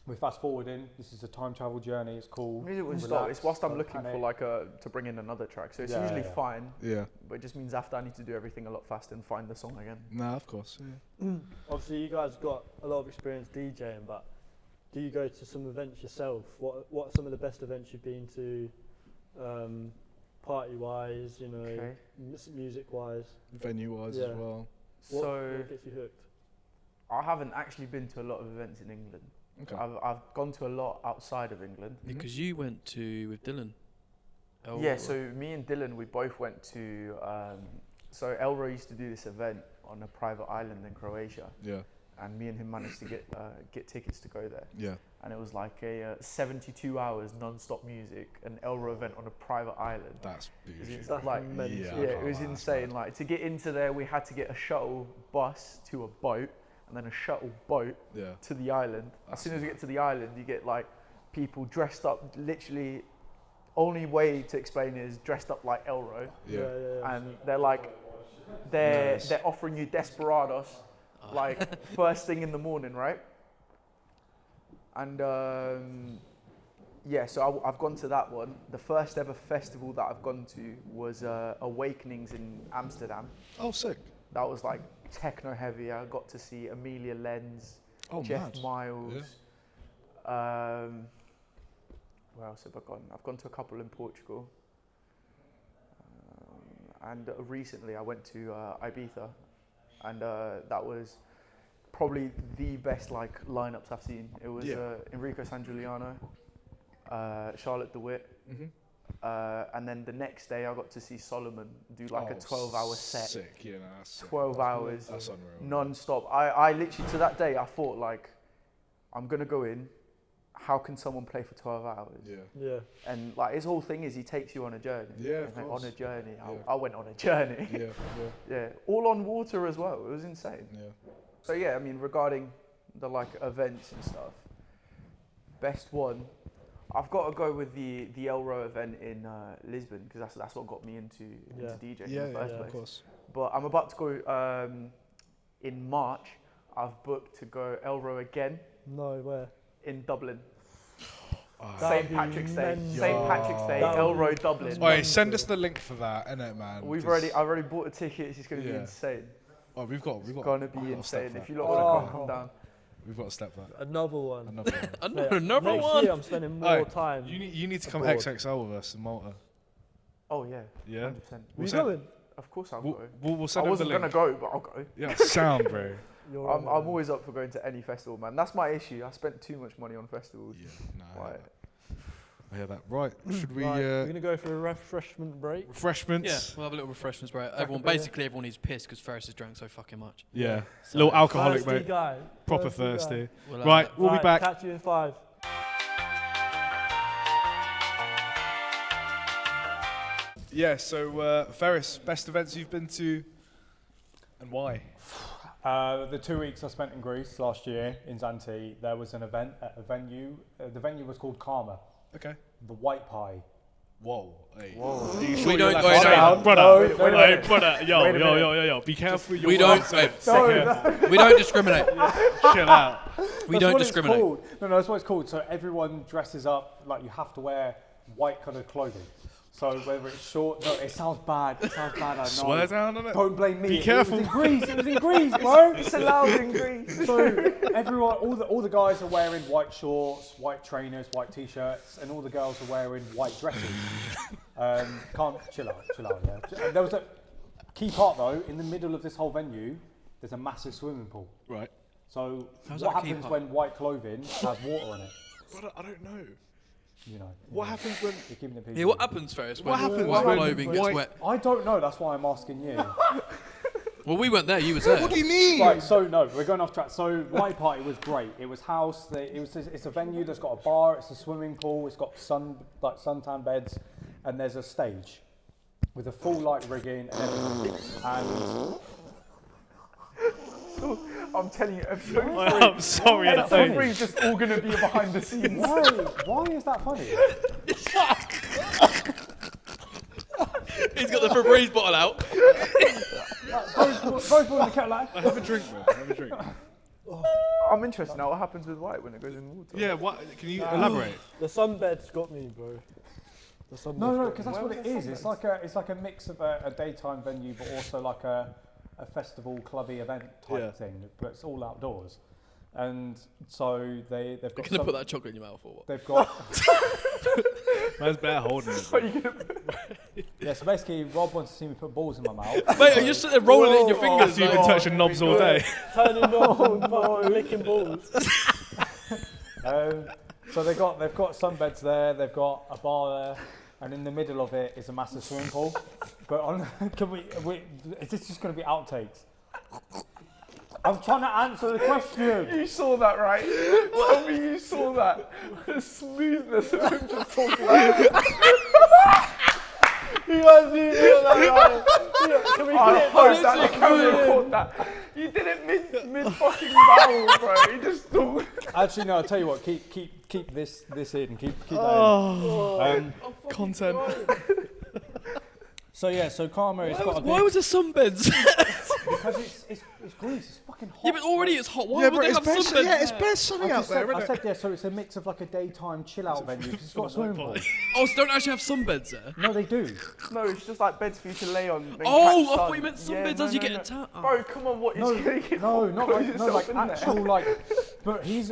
we're fast forwarding. This is a time travel journey. It's cool. Music wouldn't stop. It's whilst I'm looking for like to bring in another track. So it's usually fine. Yeah. But it just means after I need to do everything a lot faster and find the song again. Nah, of course. Yeah. Obviously, you guys got a lot of experience DJing, but do you go to some events yourself? What are some of the best events you've been to, party-wise, you know, music-wise? Venue-wise as well. What gets you hooked? I haven't actually been to a lot of events in England. Okay. I've gone to a lot outside of England. Because you went with Dylan. Yeah, so me and Dylan, we both went to, so Elro used to do this event on a private island in Croatia. Yeah. And me and him managed to get tickets to go there. Yeah. And it was like a 72 hours non-stop music, an Elro event on a private island. That's beautiful. That's like, mental. it was insane. Like, to get into there, we had to get a shuttle bus to a boat, and then a shuttle boat to the island. As soon as you get to the island, you get like people dressed up. Literally, only way to explain it is dressed up like Elro. Yeah. And they're like, they're offering you desperados, like first thing in the morning, right? And so I've gone to that one. The first ever festival that I've gone to was Awakenings in Amsterdam. Oh, sick. That was like techno heavy. I got to see Amelia Lenz, Jeff Miles. Yeah. Where else have I gone? I've gone to a couple in Portugal. And recently I went to Ibiza, and that was probably the best like lineups I've seen. It was Enrico San Giuliano, Charlotte DeWitt, and then the next day I got to see Solomon do like a 12-hour set. Sick, yeah, no, that's sick. 12 hours, that's unreal, non-stop. I literally, to that day, I thought like, I'm gonna go in. How can someone play for 12 hours? Yeah. And like his whole thing is he takes you on a journey. Yeah, of course. On a journey. I went on a journey. Yeah. All on water as well. It was insane. Yeah. So yeah, I mean, regarding the like events and stuff, best one, I've got to go with the Elro event in Lisbon, because that's what got me into DJing in the first place. Of course. But I'm about to go in March. I've booked to go Elro again. No, where? In Dublin. St. Patrick's Day. St. Patrick's Day, Elro, Dublin. Alright, send us the link for that, innit, man? I've already bought a ticket. It's just going to be insane. Oh, we've got. It's going to be insane. If you lot want to come down. We've got to step that. Another one. Another Next one. year I'm spending more time. You need to come XXL with us in Malta. Oh yeah. Yeah. 100%. You going? Of course I'll go. We'll send I wasn't the link. going to go, but I'll go. Yeah, sound, bro. I'm always up for going to any festival, man. That's my issue. I spent too much money on festivals. Yeah, no. I hear that. Right, should we... we're going to go for a refreshment break. Refreshments? Yeah, we'll have a little refreshments break. Everyone needs piss because Ferris has drank so fucking much. Yeah. So little alcoholic, mate. Guy. Proper thirsty. We'll be back. Catch you in 5. Yeah, so Ferris, best events you've been to and why? The 2 weeks I spent in Greece last year in Zante, there was an event at a venue. The venue was called Karma. Okay. The White Pie. Whoa. Hey. Whoa. We don't. Brother. Yo. Be careful. We don't. We don't discriminate. Chill out. We don't discriminate. No, that's what it's called. So everyone dresses up like you have to wear white coloured clothing. So whether it's short, no, it sounds bad. I know. Swear down on it. Don't blame me. Be careful. It was in Greece, bro. It's allowed in Greece. So everyone, all the guys are wearing white shorts, white trainers, white t-shirts, and all the girls are wearing white dresses. Chill out. Yeah. There was a key part though. In the middle of this whole venue, there's a massive swimming pool. Right. So what happens when white clothing has water in it? Brother, I don't know. You know. What happens when? You're keeping it PG. Yeah, what happens, Ferris? What happens when when clothing gets wet? I don't know. That's why I'm asking you. Well, we weren't there. You was there. What do you mean? Right. So no, we're going off track. So White Party was great. It was house. It's a venue that's got a bar. It's a swimming pool. It's got suntan beds, and there's a stage with a full light rigging and everything. And I'm telling you, I'm sorry. Everybody's just all going to be behind the scenes. Why is that funny? He's got the Febreze bottle out. Both in the kettle. Have a drink, man. Have a drink. I'm interested now. What happens with white when it goes in the water? Yeah, what? Can you elaborate? The sunbeds got me, bro. No, because that's what it is. It's like a mix of a daytime venue, but also like a festival, clubby event type thing. But it's all outdoors, and so they've got. You're gonna put that chocolate in your mouth or what? They've got. Man's bare holding it. Yeah, so basically, Rob wants to see me put balls in my mouth. Mate, are you just sitting there rolling it in your fingers? After you've been touching knobs all day. Turning knobs and licking balls. So they've got sunbeds there. They've got a bar there. And in the middle of it is a massive swimming pool. But is this just going to be outtakes? I'm trying to answer the question. You saw that, right? Tell me you saw that. The smoothness of him just talking about it. You guys need to do that, right? Can we I hope that clip the camera record that. You did it mid fucking barrel, bro. You just thought. Actually, no. I'll tell you what. Keep this in. Keep that in. Content. So Karma has got a big... Why was there sunbeds? Because it's Greece, it's fucking hot. Yeah, but already it's hot. Why would they have sunbeds? Yeah, it's bare sunny out there, I isn't said, so it's a mix of like a daytime chill-out venue, because it's got a swimming pool. Oh, so don't actually have sunbeds there? No, they do. No, it's just like beds for you to lay on. And Oh, catch I thought sun. you meant sunbeds as you get in town. Bro, come on, what is going on? Not like actual like, but he's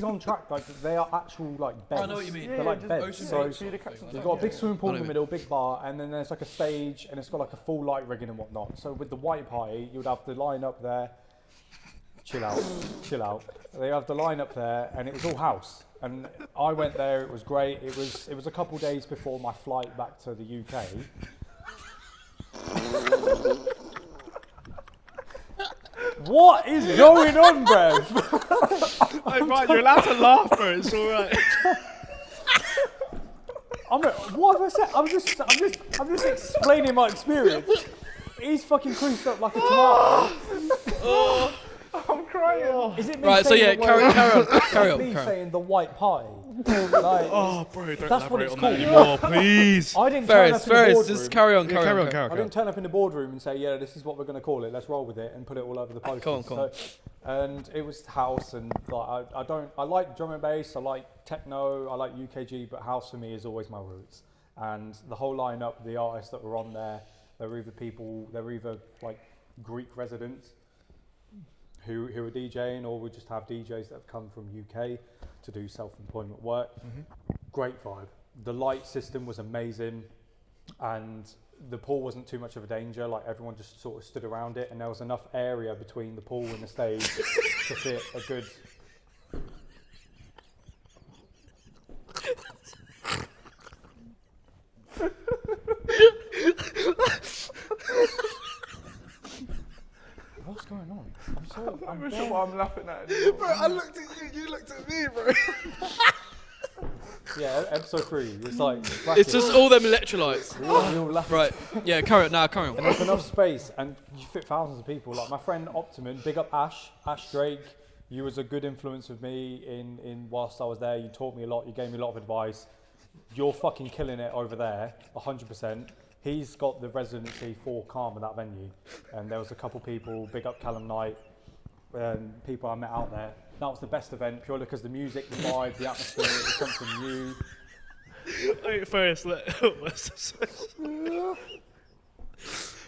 on track. Like they are actual like beds. I know what you mean. They're like beds. So You've you've got a big swimming pool in the middle, big bar, and then there's like a stage, and it's got like a full light rigging and whatnot. So with the white party, you'd have the line up there. Chill out. They have the line up there, and it was all house. And I went there. It was great. It was a couple days before my flight back to the UK. What is going on, Brev? Hey, right, you're allowed to laugh, bro. It's all right. What have I said? I'm just explaining my experience. He's fucking creased up like a tomato. I'm crying. Is it me Right, so saying yeah, carry on. Me saying the white party. Like, Oh, bro, don't that's what elaborate it's on called. that anymore, please. I didn't turn up in the Ferris, boardroom. just carry on. I didn't turn up in the boardroom and say, yeah, this is what we're going to call it. Let's roll with it and put it all over the posters. Come on. And it was house, and like I like drum and bass. I like techno. I like UKG, but house for me is always my roots. And the whole lineup, the artists that were on there, they're either like Greek residents who are DJing, or we just have DJs that have come from UK to do self-employment work. Mm-hmm. Great vibe. The light system was amazing, and the pool wasn't too much of a danger. Like everyone just sort of stood around it, and there was enough area between the pool and the stage to fit a good. What's going on? I'm not sure what I'm laughing at. Bro, I looked at you, you looked at me, bro. Yeah, episode 3. It's like It's just all them electrolytes. we all laugh. Right. Yeah, carry on. And there's enough space, and you fit thousands of people. Like my friend Optimum, big up Ash Drake. You was a good influence with me in whilst I was there. You taught me a lot. You gave me a lot of advice. You're fucking killing it over there, 100%. He's got the residency for Calm at that venue, and there was a couple people, big up Callum Knight, people I met out there. That was the best event, purely because the music, the vibe, the atmosphere, it was something new. Wait, Ferris, right.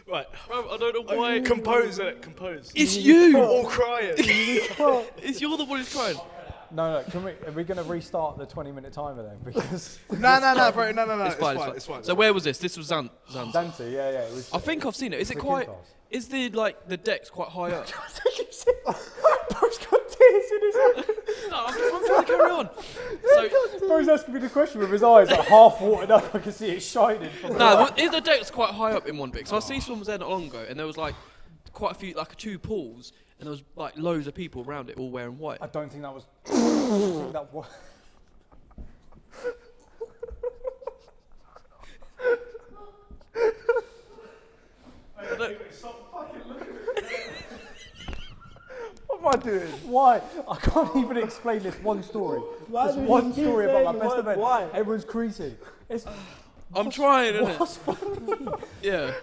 Bro, I don't know why. Compose it, compose. It's you. All crying. It's you're the one who's crying. No, are we going to restart the 20-minute timer then? Because No, bro, no. It's fine. So where was this? This was Zanzi. Dante, yeah. It was, I think I've seen it. Is it the quite? Kintos. Is the decks quite high up? Bro's got tears in his eyes. No, I'm trying to carry on. So, Bro's asking me the question with his eyes like half watered up. I can see it shining. From is the decks quite high up in one bit? So I see someone was there not long ago, and there was like quite a few, like 2 pools, and there was like loads of people around it, all wearing white. I don't think that was. I don't think that was. What am I doing? Why? I can't even explain this one story. This one story about my best event. Why? Everyone's creasing. I'm trying, isn't it? What's funny? Yeah.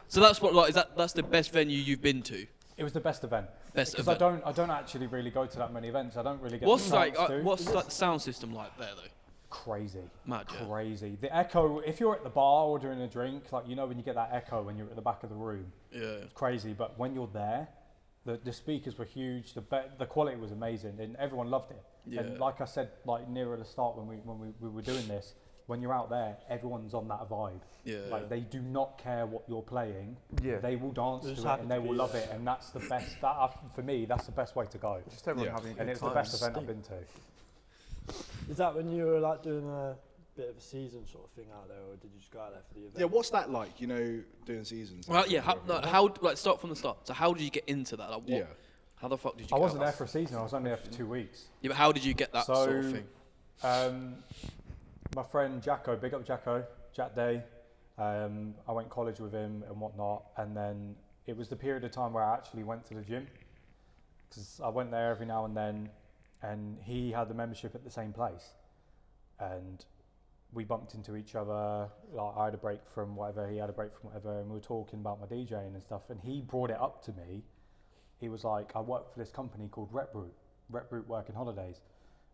So that's what that's the best venue you've been to. It was the best event. Best Because event. I don't actually really go to that many events. I don't really get What's the chance like to. what's like the sound system like there though? Crazy. Mad, yeah. Crazy. The echo, if you're at the bar ordering a drink, like, you know when you get that echo when you're at the back of the room, Yeah. it's crazy. But when you're there, the speakers were huge, the quality was amazing, and everyone loved it. Yeah. And like I said, like near at the start when we were doing this, when you're out there, everyone's on that vibe. Yeah. Like they do not care what you're playing. Yeah. They will dance They're to just it happy and they to be will love there. it, and that's the best. For me, that's the best way to go. Just everyone Yeah. having a good And it's time. the best event I've been to. Is that when you were like doing a bit of a season sort of thing out there, or did you just go out there for the event? Yeah, what's that like? You know, doing seasons. Well, yeah. How like start from the start. So how did you get into that? Like, what, Yeah. How the fuck did you? I get wasn't out there of for a season. I was only there for 2 weeks. Yeah, but how did you get that sort of So, thing? My friend Jacko, big up Jacko, Jack Day. I went to college with him and whatnot, and then it was the period of time where I actually went to the gym, because I went there every now and then, and he had the membership at the same place, and we bumped into each other. Like, I had a break from whatever, he had a break from whatever, and we were talking about my DJing and stuff, and he brought it up to me. He was like, I work for this company called Reproot Working Holidays.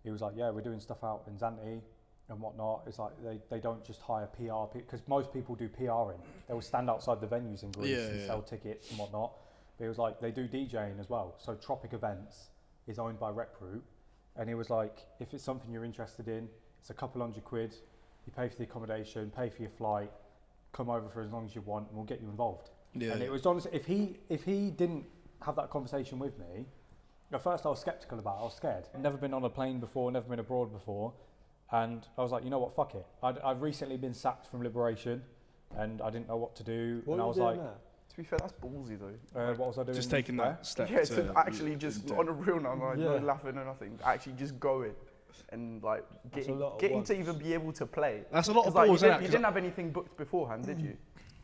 He was like, yeah, we're doing stuff out in Zante and whatnot. It's like they don't just hire PR, because most people do PRing. They will stand outside the venues in Greece and sell tickets and whatnot. But he was like, they do DJing as well. So Tropic Events is owned by Reproot. And he was like, if it's something you're interested in, it's a couple £100. You pay for the accommodation, pay for your flight, come over for as long as you want, and we'll get you involved. Yeah. And it was honestly, if he didn't have that conversation with me, at first I was skeptical about it. I was scared. I'd never been on a plane before, never been abroad before, and I was like, you know what, fuck it. I'd recently been sacked from Liberation, and I didn't know what to do. What and I were was you like, doing there? To be fair, that's ballsy though. what was I doing? Just taking there? that step. Yeah, to actually just into- on a real note, like no Yeah. laughing or nothing. Actually, just going and like That's a lot at getting once. to even be able to play. That's a lot of 'Cause, like, balls, you isn't it? didn't have anything booked beforehand, did you?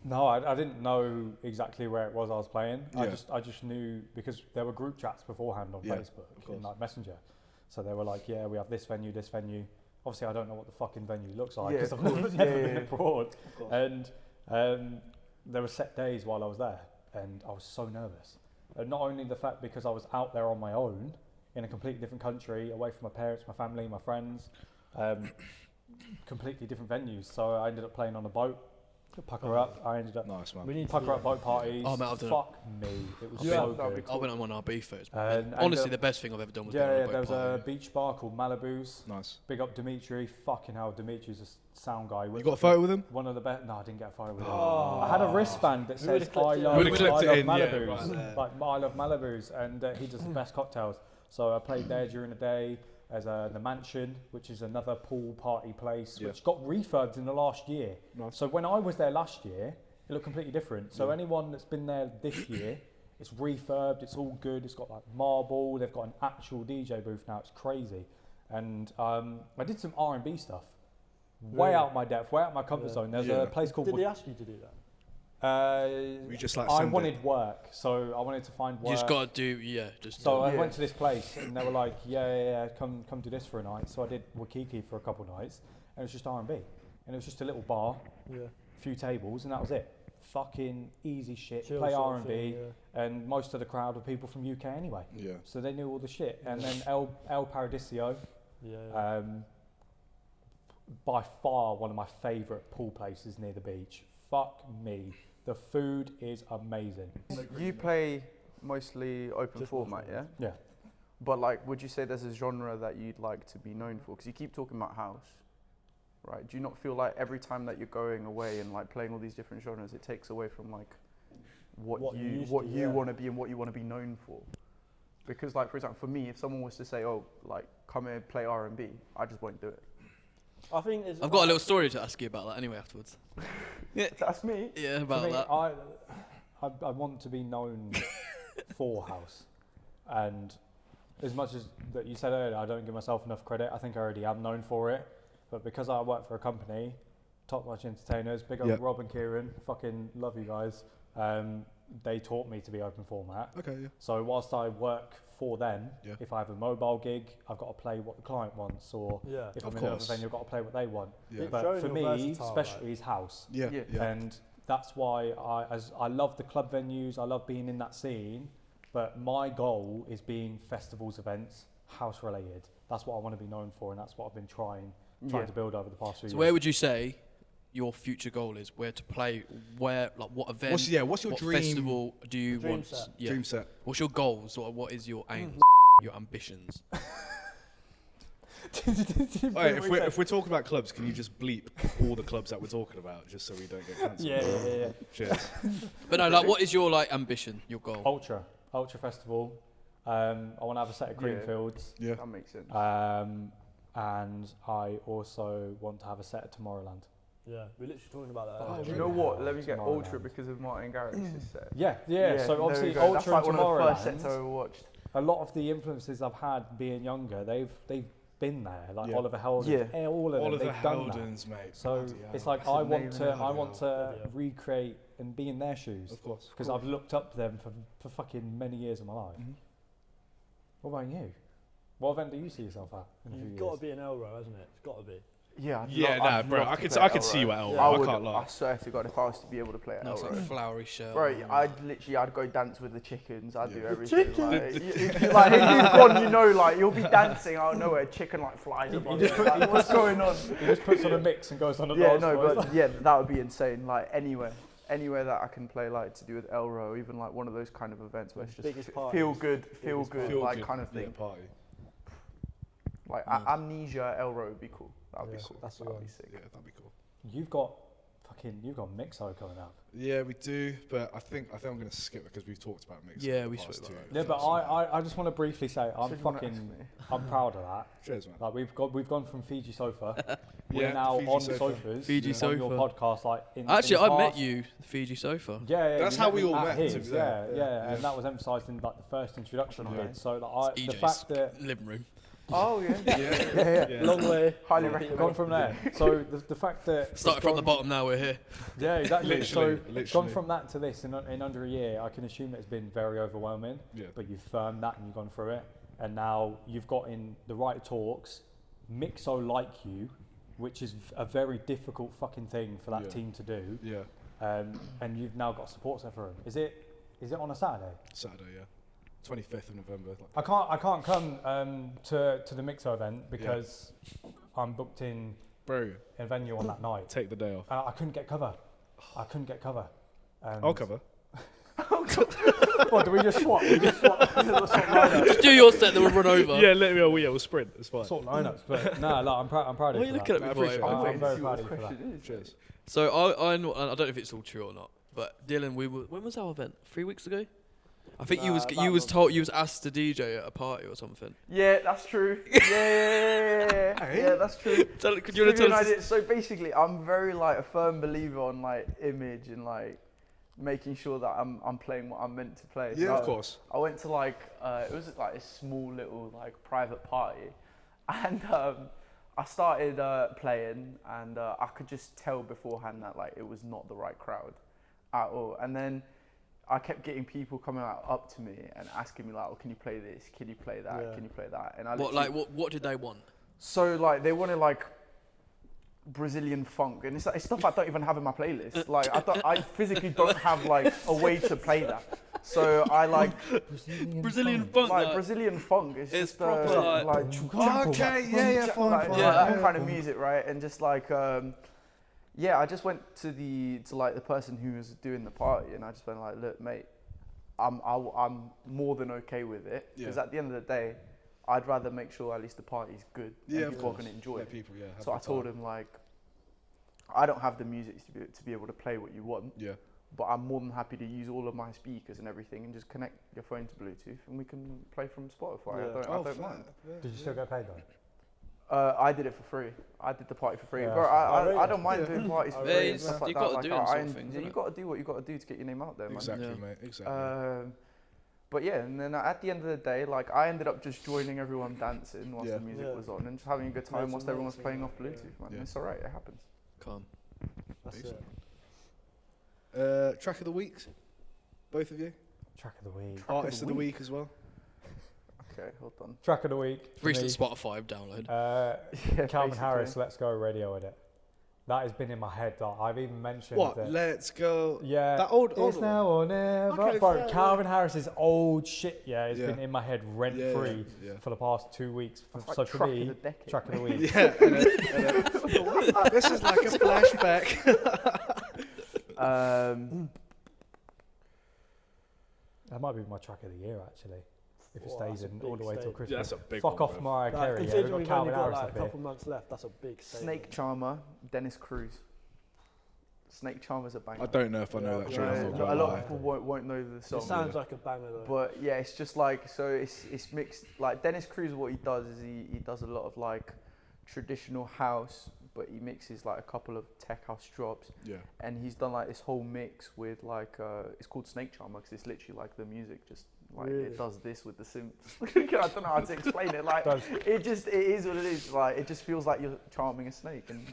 No, I didn't know exactly where it was I was playing. Yeah. I just knew, because there were group chats beforehand on Yeah, Facebook of course. and like Messenger. So they were like, yeah, we have this venue, this venue. Obviously, I don't know what the fucking venue looks like, Yeah, because of I've never, course. never Yeah, been yeah. abroad. course. And there were set days while I was there, and I was so nervous. And not only the fact because I was out there on my own in a completely different country, away from my parents, my family, my friends, completely different venues. So I ended up playing on a boat, pucker up. I ended up Nice, man. We need to pucker do up boat parties. Oh, mate, I've done Fuck me, it was Yeah, so that'd be good. cool. I went on one of our beef photos. And Honestly, the best thing I've ever done was being on yeah, a boat there was a party. beach bar called Malibu's. Nice. Big up Dimitri. Fucking hell, Dimitri's a sound guy. You got a photo with him? One of the best. No, I didn't get a photo with him. Oh. I had a wristband that You would've says clipped I it. love, You would've clipped I it love in, yeah, Malibu's. right there. Like, I love Malibu's, and he does the best cocktails. So I played there during the day. There's the Mansion, which is another pool party place, Yeah. which got refurbed in the last year. Nice. So when I was there last year, it looked completely different. So anyone that's been there this year, it's refurbed, it's all good. It's got like marble. They've got an actual DJ booth now. It's crazy. And I did some R&B stuff. Way Really? out my depth, way out my comfort Yeah. zone. There's Yeah. a place called... Did they ask you to do that? We just like I send it. wanted work, so I wanted to find work. You just got to do, yeah, just. So I Yeah. went to this place, and they were like, yeah, come do this for a night. So I did Wakiki for a couple of nights, and it was just R&B. And it was just a little bar, Yeah. a few tables, and that was it. Fucking easy shit, Chill play sort of R&B, thing, yeah. and most of the crowd were people from UK anyway. Yeah. So they knew all the shit. And then El Paradiso, Yeah. by far one of my favourite pool places near the beach. Fuck me. The food is amazing. You play mostly open Just format, yeah? open. Yeah. But like, would you say there's a genre that you'd like to be known for? Because you keep talking about house, right? Do you not feel like every time that you're going away and like playing all these different genres, it takes away from like what What you you used what to, you yeah. want to be and what you want to be known for? Because like, for example, for me, if someone was to say, oh, like, come here, play R&B, I just won't do it. I think there's. I've got a little story to ask you about that anyway afterwards. That's me. Yeah, For about me, that. I want to be known for house, and as much as that you said earlier, I don't give myself enough credit. I think I already am known for it, but because I work for a company, Top Notch Entertainers, big up Yep. Rob and Kieran, fucking love you guys. They taught me to be open format. Okay, yeah. So whilst I work for them, Yeah. if I have a mobile gig, I've got to play what the client wants, or Yeah. if Of I'm in another course. venue, I've got to play what they want. Yeah. It's But showing for you're me, versatile, specialty like. is house. Yeah. Yeah. Yeah. And that's why I love the club venues. I love being in that scene, but my goal is being festivals, events, house related. That's what I want to be known for, and that's what I've been trying to build over the past few years. So where would you say your future goal is? Where to play? Where, like, what event? What's your what dream festival do you dream want? set. Yeah. Dream set. What's your goals? What is your aims? Your ambitions? Alright, if we're talking about clubs, can you just bleep all the clubs that we're talking about, just so we don't get cancelled? Yeah. Cheers. But no, like, what is your like ambition? Your goal? Ultra Festival. I want to have a set of Creamfields. Yeah. That makes sense. And I also want to have a set at Tomorrowland. Yeah, we're literally talking about that. Do earlier. you know what? Let me get Tomorrowland. Ultra because of Martin Garrix's set. Yeah. So there obviously we go. Ultra That's like and one of the first sets I Tomorrowland. ever watched. A lot of the influences I've had being younger, they've been there. Like Yeah. Oliver Heldens, all of them. Oliver They've done that. Heldens, mate. So Bloody it's hell. like I want name to Yeah. recreate and be in their shoes Of course. because I've looked up to them for fucking many years of my life. Mhm. What about you? What event do you see yourself at in a few You've years? got to be an Elro, hasn't it? It's got to be. Yeah, Bro. I could see you at Elro. Yeah. I can't lie. I swear to God, if I was to be able to play at No, it's like Elro. flowery shirt. Bro, I'd go dance with the chickens. I'd do Yeah. everything. Like, if you've gone, you know, like you'll be dancing out of nowhere. Chicken like flies up on you. Like, what's going on? He just puts on a mix and goes on a Yeah, dance no, floor. but yeah, that would be insane. Like anywhere that I can play, like to do with Elro, even like one of those kind of events where it's just Biggest feel good, Biggest like kind of thing. Yeah, party. Like Amnesia Elro would be cool. That would be cool. that's the That would one. be sick. Yeah, that'd be cool. You've got Mixo coming up. Yeah, we do, but I think I'm gonna skip it because we've talked about mix. Yeah, the we past spoke about two. Yeah, but I just want to briefly say I'm Said you wanna ask fucking me. I'm proud of that. Cheers, man. Like we've gone from Fiji Sofa. Yeah, We're now Fiji on Sofa. sofas. Fiji on your Sofa. podcast, like Actually, in the I met past. you, the Fiji Sofa. Yeah, That's you how met we me all at met, his, to be yeah, fair. yeah, and that was emphasised in like the first introduction we Yeah. did. So like, the EJ's fact that living room. Oh yeah. Yeah. Long way. Highly we've recommend. gone from there. So the fact that it's Started from the gone- bottom, now we're here. Yeah, exactly. So Literally. it's gone from that to this in under a year. I can assume it's been very overwhelming. Yeah. But you've firmed that and you've gone through it, and now you've got in the right talks. Mixo like you, which is a very difficult fucking thing for that Yeah. team to do. Yeah. And you've now got support set for him. Is it on a Saturday? Saturday, yeah. 25th of November. I can't come to the Mixo event because I'm booked in Bro, a venue on that night. take the day off. I couldn't get cover. I'll cover. What, do we just swap? We just swap lineups. Just do your set, then we'll run over. Yeah, let me know. We'll sprint. It's fine. Swap lineups, but no, I'm proud What of are you you for looking that. at I me appreciate for? it. I'm very proud of you for that. Cheers. So I don't know if it's all true or not, but Dylan, when was our event? 3 weeks ago? I think you was asked to DJ at a party or something. Yeah, that's true. Yeah, that's true. Could you want to tell us? So basically, I'm very like a firm believer on like image and like making sure that I'm playing what I'm meant to play. Yeah, So of course. I went to like it was like a small little like private party, and I started playing, and I could just tell beforehand that like it was not the right crowd at all. And then I kept getting people coming up to me and asking me like, "Oh, can you play this? Can you play that? Yeah. Can you play that?" And I What did they want? so like they wanted like Brazilian funk, and it's like it's stuff I don't even have in my playlist. Like I physically don't have like a way to play that. So I like Brazilian funk. like Brazilian funk. It's just proper, Okay, yeah, fine, like, fine. that kind of music, right? And just like I just went to like the person who was doing the party, and I just went like, "Look, mate, I'm more than okay with it, because at the end of the day, I'd rather make sure at least the party's good Yeah, and people can enjoy it." People, have So I the told time. him like, I don't have the music to be able to play what you want, Yeah. but I'm more than happy to use all of my speakers and everything and just connect your phone to Bluetooth and we can play from Spotify. Yeah. I don't mind. Did you still get paid though? I did it for free. I did the party for free. Yeah, Bro, that's I don't mind doing parties for Yeah, free and stuff like you that. gotta Like, do them sort of things, you innit? got to do what you got to do to get your name out there, man. Exactly, Yeah. mate. Exactly. But yeah, and then at the end of the day, like I ended up just joining everyone dancing whilst Yeah. the music Yeah. was on and just having a good time Makes whilst it everyone was amazing, playing yeah. off Bluetooth, man. Yeah. It's alright, it happens. Calm. That's Decent. it. Track of the week, both of you. Track of the week. Artist of the week as well. Okay, hold on. Track of the week. for Recent me, Spotify download. Yeah, Calvin basically. Harris, Let's Go radio edit. That has been in my head. Like, I've even mentioned What? that. Let's go. Yeah. That old It's one. now or never. Okay, Bro, fair, Calvin Harris's old shit, has Yeah. been in my head rent free Yeah. for the past 2 weeks. That's So like for track me, of the decade. track of the week. Yeah. This is like a flashback. That might be my track of the year, actually. If it Whoa, stays that's a in all big the way till statement. Christmas. Yeah, that's a big Fuck one, off bro. Mariah Carey. Yeah, we've Considering got we've only Calvin got Harris like up a here. couple months left, that's a big statement. Snake Charmer, Dennis Cruz. Snake Charmer's a banger. I don't know if I know that Yeah, track. yeah, I'm not No, gonna a lot lie. of people won't know the song. It sounds like a banger though. But yeah, it's just like, so it's mixed. Like Dennis Cruz, what he does is he does a lot of like traditional house, but he mixes like a couple of tech house drops. Yeah. And he's done like this whole mix with like, it's called Snake Charmer because it's literally like the music just like Really? it does this with the synth. I don't know how to explain it. Like it is what it is. Like it just feels like you're charming a snake. And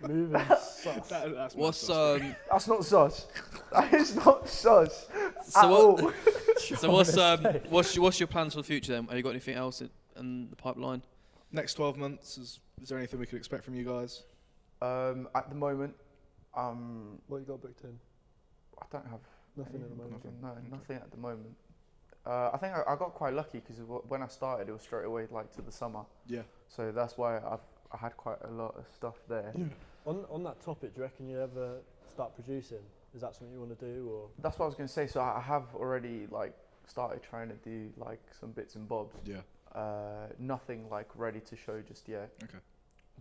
Moving sus. That's What's that's not sus. That is not sus at so all. what's your plans for the future then? Have you got anything else in the pipeline? next 12 months? Is there anything we could expect from you guys? At the moment, What you got booked in? I don't have Nothing at the moment. nothing at the moment. I think I got quite lucky because when I started, it was straight away like to the summer. Yeah. So that's why I had quite a lot of stuff there. On that topic, do you reckon you ever start producing? Is that something you want to do, or? That's what I was going to say. So I have already like started trying to do like some bits and bobs. Yeah. Nothing like ready to show just yet. Okay.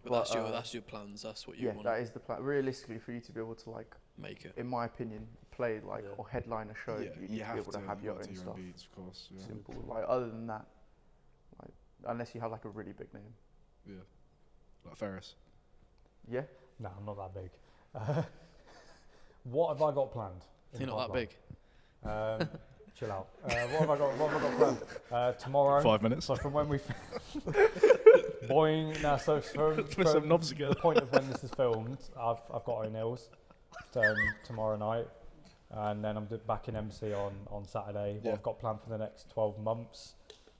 But that's your plans. That's what you want. Yeah, that is the plan. Realistically, for you to be able to like, make it. in my opinion, play like or headline a show, Yeah, you need to be able to have your own stuff. beats, of course. Yeah. Simple. Like other than that, like unless you have like a really big name. Yeah. Like Ferris. Yeah. No, I'm not that big. What have I got planned? in You're the not that pipeline? big. Chill out. What have I got planned? Tomorrow. 5 minutes. So from when we boing. Now, so from Put some knobs the together. point of when this is filmed, I've got O'Neill's tomorrow night, and then I'm back in MC on Saturday. What Yeah. I've got planned for the next 12 months,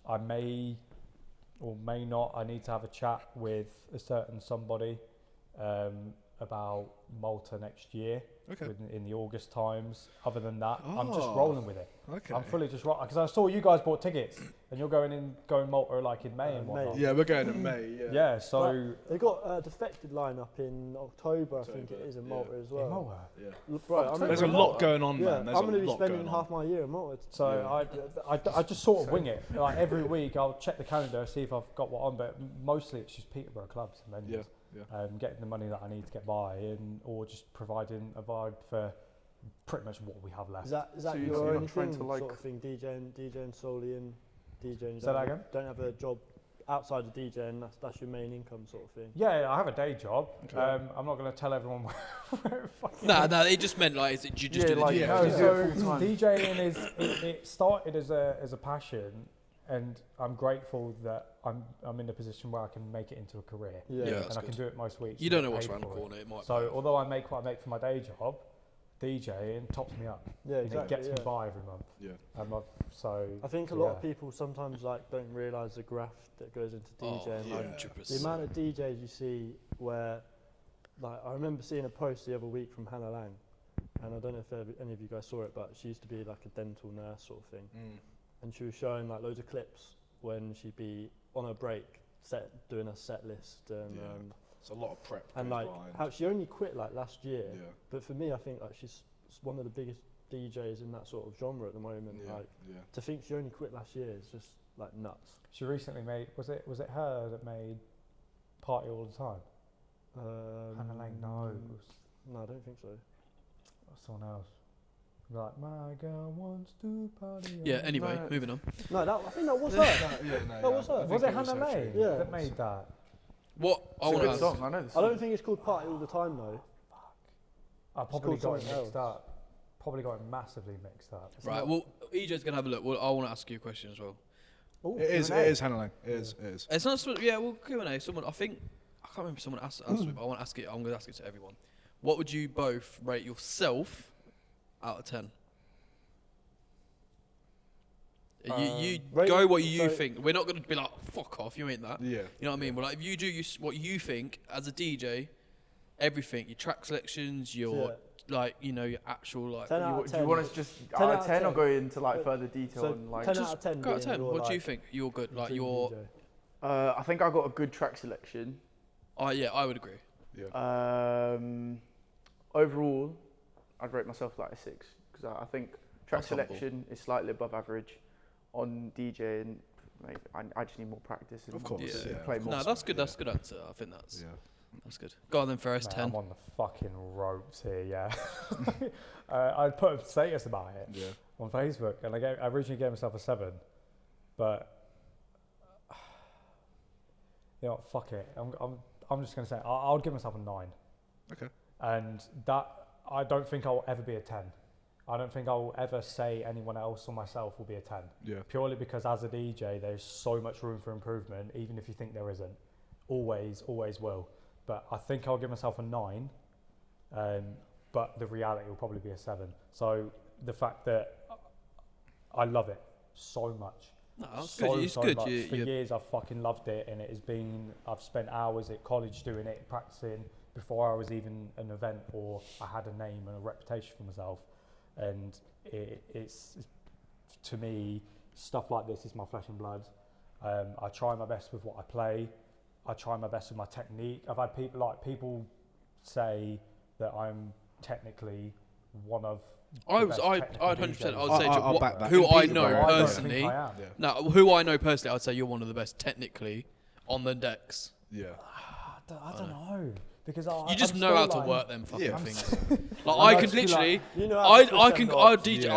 I may or may not. I need to have a chat with a certain somebody about Malta next year. Okay. In the August times. Other than that, I'm just Oh. rolling with it. Okay. I'm fully just because I saw you guys bought tickets and you're going Malta like in May and May. whatnot. Yeah, we're going in May. Yeah. Yeah, so They got a Defected line up in October, I think it October, is, in yeah. Malta as in well. Malta. Yeah. Bro, There's a lot going on, Yeah, man. There's I'm going a to be lot spending going half on. my year in Malta. So I just sort of wing it. Like every week, I'll check the calendar, see if I've got what on. But mostly, it's just Peterborough clubs and venues. Yeah. Getting the money that I need to get by, or just providing a vibe for pretty much what we have left. Is that So your you're only not trying thing, to, like- sort of thing, DJing solely and DJing? You Say don't that have- again? Don't have a job outside of DJing, that's your main income sort of thing? Yeah, I have a day job. Okay. I'm not going to tell everyone where it fucking No, it just meant like, is it, you just Yeah, do the like, DJ? yeah. No, you do so it full time. DJing it started as a passion, and I'm grateful that I'm in a position where I can make it into a career, Yeah, and that's I can good. do it most weeks. You and don't get know what's paid around the for it. corner. It might. So be. although I make what I make for my day job, DJing tops me up. Yeah, And exactly. it gets me by every month. Yeah. I think a lot of people sometimes like don't realise the graft that goes into DJing. yeah. Like, 100%. the amount of DJs you see where, like, I remember seeing a post the other week from Hannah Lang, and I don't know if any of you guys saw it, but she used to be like a dental nurse sort of thing, and she was showing like loads of clips when she'd be on her break, doing a set list, and It's a lot of prep. and goes like behind. how she only quit like last year. Yeah. But for me, I think like she's one of the biggest DJs in that sort of genre at the moment. Yeah. Like Yeah. to think she only quit last year is just like nuts. She recently made was it her that made Party All the Time? Hannah Lang, no, it was No, I don't think so. someone else. Like my girl wants to party. Yeah. all the Anyway, No. moving on. No, that I think that was her. That was her. I think Was it it Hannah her Lang too. Yeah. that made that? What I It's a want to good ask. song. I know the I song. don't think it's called Party All the Time though. I probably called got it something mixed else. up. Probably got it massively mixed up. Right. Well, EJ's gonna have a look. Well, I want to ask you a question as well. Ooh, It is Q&A. Hannah Lang. It is. It's not. Yeah. Well, Q&A. Someone. I think. I can't remember if someone asked me, but I want to ask it. I'm going to ask it to everyone. What would you both rate yourself out of 10? You Rate- go what you so- think. We're not going to be like, fuck off, you ain't that. Yeah. You know what I mean? But like, if you do what you think as a DJ, everything, your track selections, your like, you know, your actual like. Do you want to just out of 10 or go into like further detail and like? 10 out of 10. Go out of 10. What do you think? You're good. Like your. I think I got a good track selection. Oh yeah, I would agree. Yeah. Overall, I'd rate myself like a 6 because I think track selection is slightly above average. On DJing, maybe I just need more practice and play more. No, that's good. That's a good answer. I think that's good. Go on then, Ferris. 10. I'm on the fucking ropes here. Yeah. I put a status about it on Facebook, and I originally gave myself a 7, but you know, fuck it. I'm just gonna say I'll give myself a 9. Okay. And that I don't think I'll ever be a 10. I don't think I'll ever say anyone else or myself will be a 10. Yeah. Purely because as a DJ, there's so much room for improvement, even if you think there isn't. Always will. But I think I'll give myself a 9. But the reality will probably be a 7. So the fact that I love it so much. No, that's good. It's good. For years I've fucking loved it, and I've spent hours at college doing it, practicing before I was even an event or I had a name and a reputation for myself. And it's to me, stuff like this is my flesh and blood. I try my best with what I play. I try my best with my technique. I've had people say that I'm technically one of I'd 100%. I'd say who I know personally. No, who I know personally, I'd say you're one of the best technically on the decks. Yeah. I don't know. Because you just know how to work them fucking things. Like I can literally, I can DJ.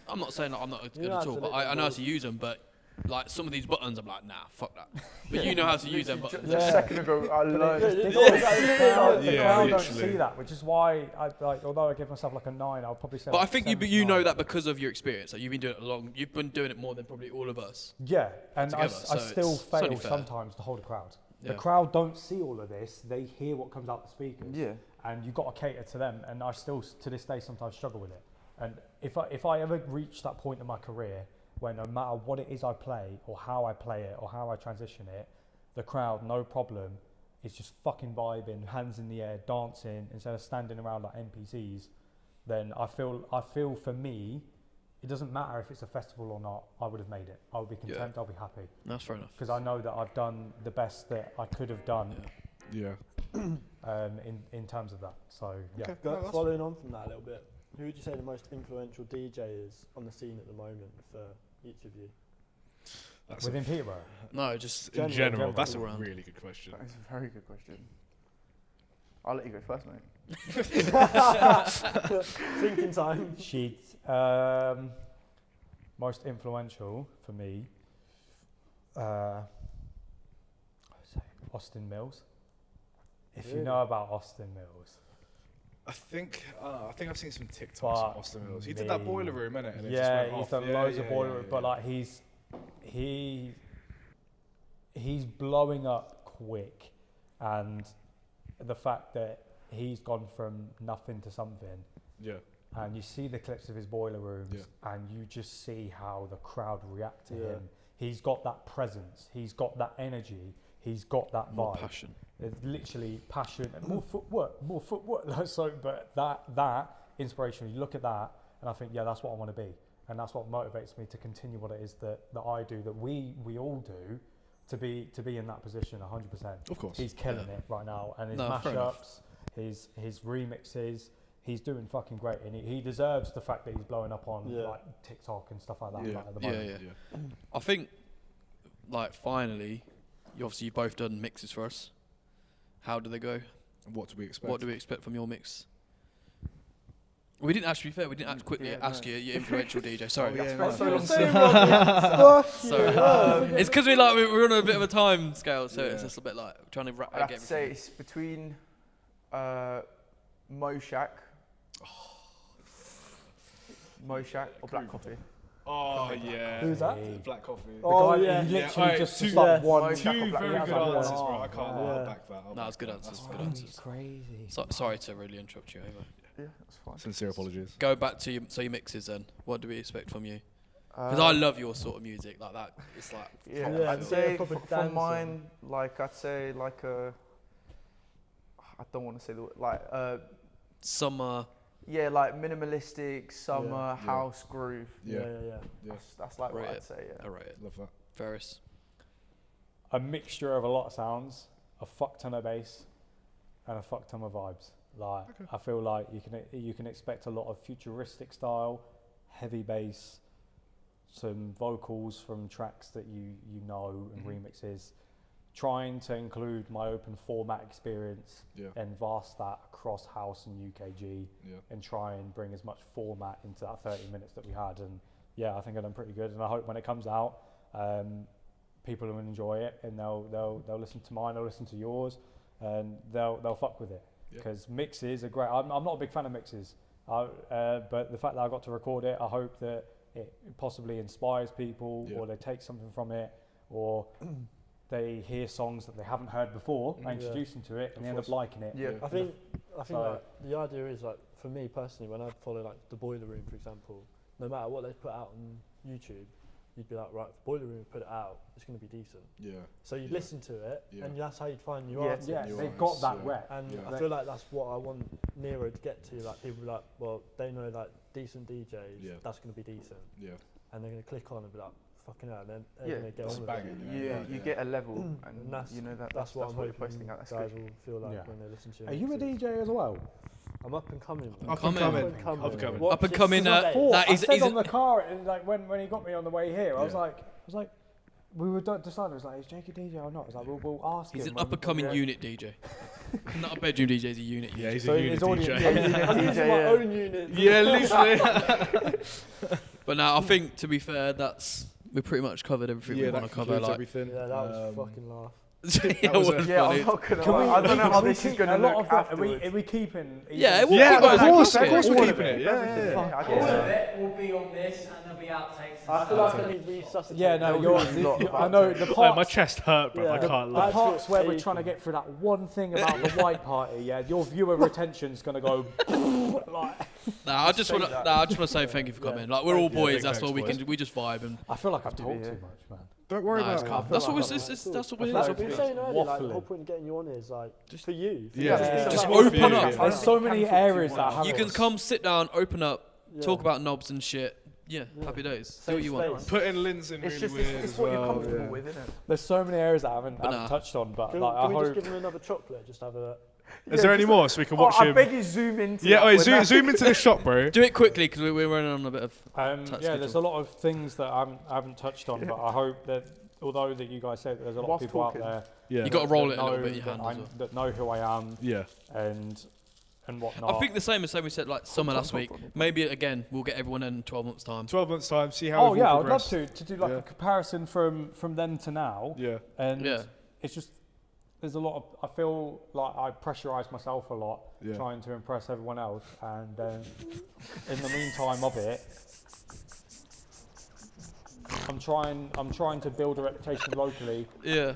I'm not saying that I'm not good at all, but I know how to use them. But like some of these buttons, I'm like, nah, fuck that. But you know how to use them buttons. Just a second ago, I learned. The crowd don't see that, which is why although I give myself like a 9, I'll probably say. But I think you know that because of your experience. Like you've been doing it you've been doing it more than probably all of us. Yeah, and I still fail sometimes to hold a crowd. The crowd don't see all of this; they hear what comes out the speakers. Yeah, and you've got to cater to them. And I still, to this day, sometimes struggle with it. And if I ever reach that point in my career where no matter what it is I play, or how I play it, or how I transition it, the crowd, no problem, is just fucking vibing, hands in the air, dancing instead of standing around like NPCs. Then I feel for me, it doesn't matter if it's a festival or not, I would have made it. I would be content, I'll be happy. That's fair enough. Because I know that I've done the best that I could have done in terms of that. So, yeah. Okay. Following on from that a little bit, who would you say the most influential DJ is on the scene at the moment for each of you? Within Peterborough? No, just in general. That's a really good question. That is a very good question. I'll let you go first, mate. Thinking time. Sheets. Most influential for me, Austin Mills. If you know about Austin Mills. I think I've seen some TikToks of Austin Mills. He did that Boiler Room, innit? And he's done loads of Boiler Room, but like he's blowing up quick, and the fact that he's gone from nothing to something. Yeah. And you see the clips of his Boiler Rooms, and you just see how the crowd react to him. He's got that presence. He's got that energy. He's got that vibe. More passion. There's literally passion and more footwork. So, but that inspiration, you look at that, and I think, that's what I want to be. And that's what motivates me to continue what it is that I do, that we all do, to be in that position 100%. Of course. He's killing it right now. And his mashups, his remixes, he's doing fucking great. And he deserves the fact that he's blowing up on like TikTok and stuff like that at the moment. Yeah. I think, like, finally, you've both done mixes for us. How do they go? What do we expect? What do we expect from your mix? We didn't actually, we didn't quickly ask you, your influential DJ. Sorry. It's because we're on a bit of a time scale, so it's just a bit like trying to wrap. I'd have to say it's between Moshak or Black Coffee. Oh yeah. Who's that? Black Coffee. Oh He literally just like one. Two very good answers, bro. I can't lie. I'll back that. No, it's good answers. Good answers. Crazy. Sorry to really interrupt you, Ayvo. Yeah, that's fine. Sincere apologies. Go back to your mixes then. What do we expect from you? Because I love your sort of music like that. It's like I'd say for mine, like I'd say like a. I don't want to say the word, like summer. Yeah, like minimalistic summer house groove. Yeah. That's like what I'd say. Yeah. All right. Love that. Ferris. A mixture of a lot of sounds, a fuck ton of bass, and a fuck ton of vibes. Like I feel like you can expect a lot of futuristic style, heavy bass, some vocals from tracks that you know and remixes. Trying to include my open format experience and vast that across house and UKG and try and bring as much format into that 30 minutes that we had. And yeah, I think I've done pretty good. And I hope when it comes out, people will enjoy it and they'll listen to mine, they'll listen to yours, and they'll fuck with it. Because mixes are great. I'm not a big fan of mixes, but the fact that I got to record it, I hope that it possibly inspires people or they take something from it, or they hear songs that they haven't heard before. I introduce them to it and they end up liking it. I think like, the idea is, like, for me personally, when I follow like the Boiler Room, for example, no matter what they put out on YouTube, you'd be like, right, if Boiler Room put it out, it's going to be decent. So you listen to it, and that's how you'd find new artists. Yeah, they've got that rep. And I feel like that's what I want Nearo to get to. Like, people be like, well, they know like decent DJs, that's going to be decent. And they're going to click on and be like, fucking hell, and then they're going to get on with it. You get a level, and that's, you know that's what I'm hoping posting out. guys will feel like when they listen to it. Are you a DJ as well? I'm up and coming. Up and coming. That is. I said on the car, like when he got me on the way here, I was like, we were deciding. I was like, is Jake a DJ or not? I was like, we'll ask him. He's an up and coming unit DJ. Not a bedroom DJ. He's a unit. Yeah, he's a unit DJ. I'm using my own unit. Yeah, literally. But now I think, to be fair, we pretty much covered everything we want to cover. Like, everything. Yeah, that was fucking laugh. That was I'm not gonna lie. I don't know how this is gonna look afterwards. Are we keeping? Yeah, of course we're keeping it. Yeah. All of it will be on this, and there'll be outtakes. I feel like I need resuscitation. Yeah, no, I know the Oh, my parts. chest hurt, bro. I can't The lie. parts where we're trying to get through that one thing about the white party, your viewer retention's gonna go like. I just want to say thank you for coming. Like, we're all boys. That's what we can do. We just vibe and. I feel like I've talked too much, man. Don't worry about it. That's what we're saying earlier. Like, the whole point of getting you on is like just for you. Just open up. There's so many areas that have. You can come, sit down, open up, talk about knobs and shit. Yeah, happy days. Do what you want. Putting Linz in really weird. It's what you're comfortable with, isn't it? There's so many areas that I haven't touched on, but Can like, we I just hope. give him another chocolate? Just have a. Is there any more so we can watch him? I beg you, zoom into. Yeah, zoom into the shop, bro. Do it quickly because we're running on a bit of. There's a lot of things that I haven't touched on, but I hope that although that you guys said that there's a lot of people out there. Yeah. You got to roll it a little bit in your hand as well. That know who I am. Yeah. And whatnot. I think the same as we said like summer last week. Maybe again we'll get everyone in 12 months time. 12 months time, see how. I'd love to do like a comparison from then to now. Yeah. And it's just there's a lot of I feel like I pressurise myself a lot trying to impress everyone else, and in the meantime of it, I'm trying to build a reputation locally. Yeah.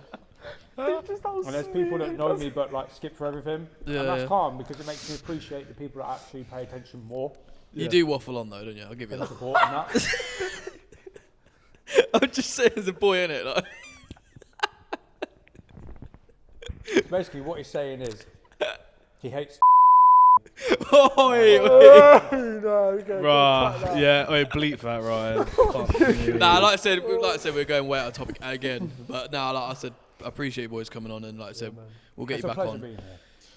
And there's people that know me but like skip for everything, and that's calm because it makes me appreciate the people that actually pay attention more. You do waffle on though, don't you? I'll give you that. Support and that. I'm just saying, as a boy in it, like. Basically, what he's saying is he hates. Oi! Right, yeah. Bleep that, Ryan. Nah, like I said, we're going way out of topic again. But nah, like I said, I appreciate you boys coming on, and like I said, we'll get you back on.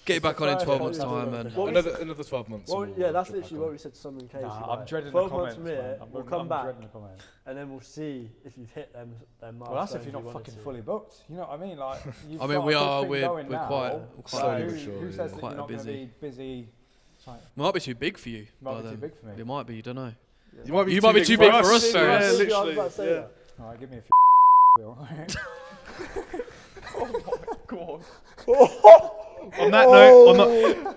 Get you back on in 12 months' time, and another 12 months. Well, yeah, that's literally what we said to someone in case. I'm dreading 12 the months comments, from here, we'll come back, and then we'll see if you've hit them milestones. Well, that's if you're not fucking fully booked. You know what I mean? Like, I mean, we're quite who says that you're not going to be busy? Might be too big for you. Might be too big for me. It might be. You don't know. You might be too big for us, Ferris. Yeah, literally. All right, give me a few. Alright. Oh my god. On that note,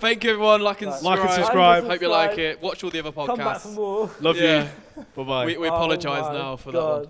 thank you everyone. Like and subscribe. Hope you like it. Watch all the other podcasts. Come back for more. Love you. Bye bye. We apologise now for that one.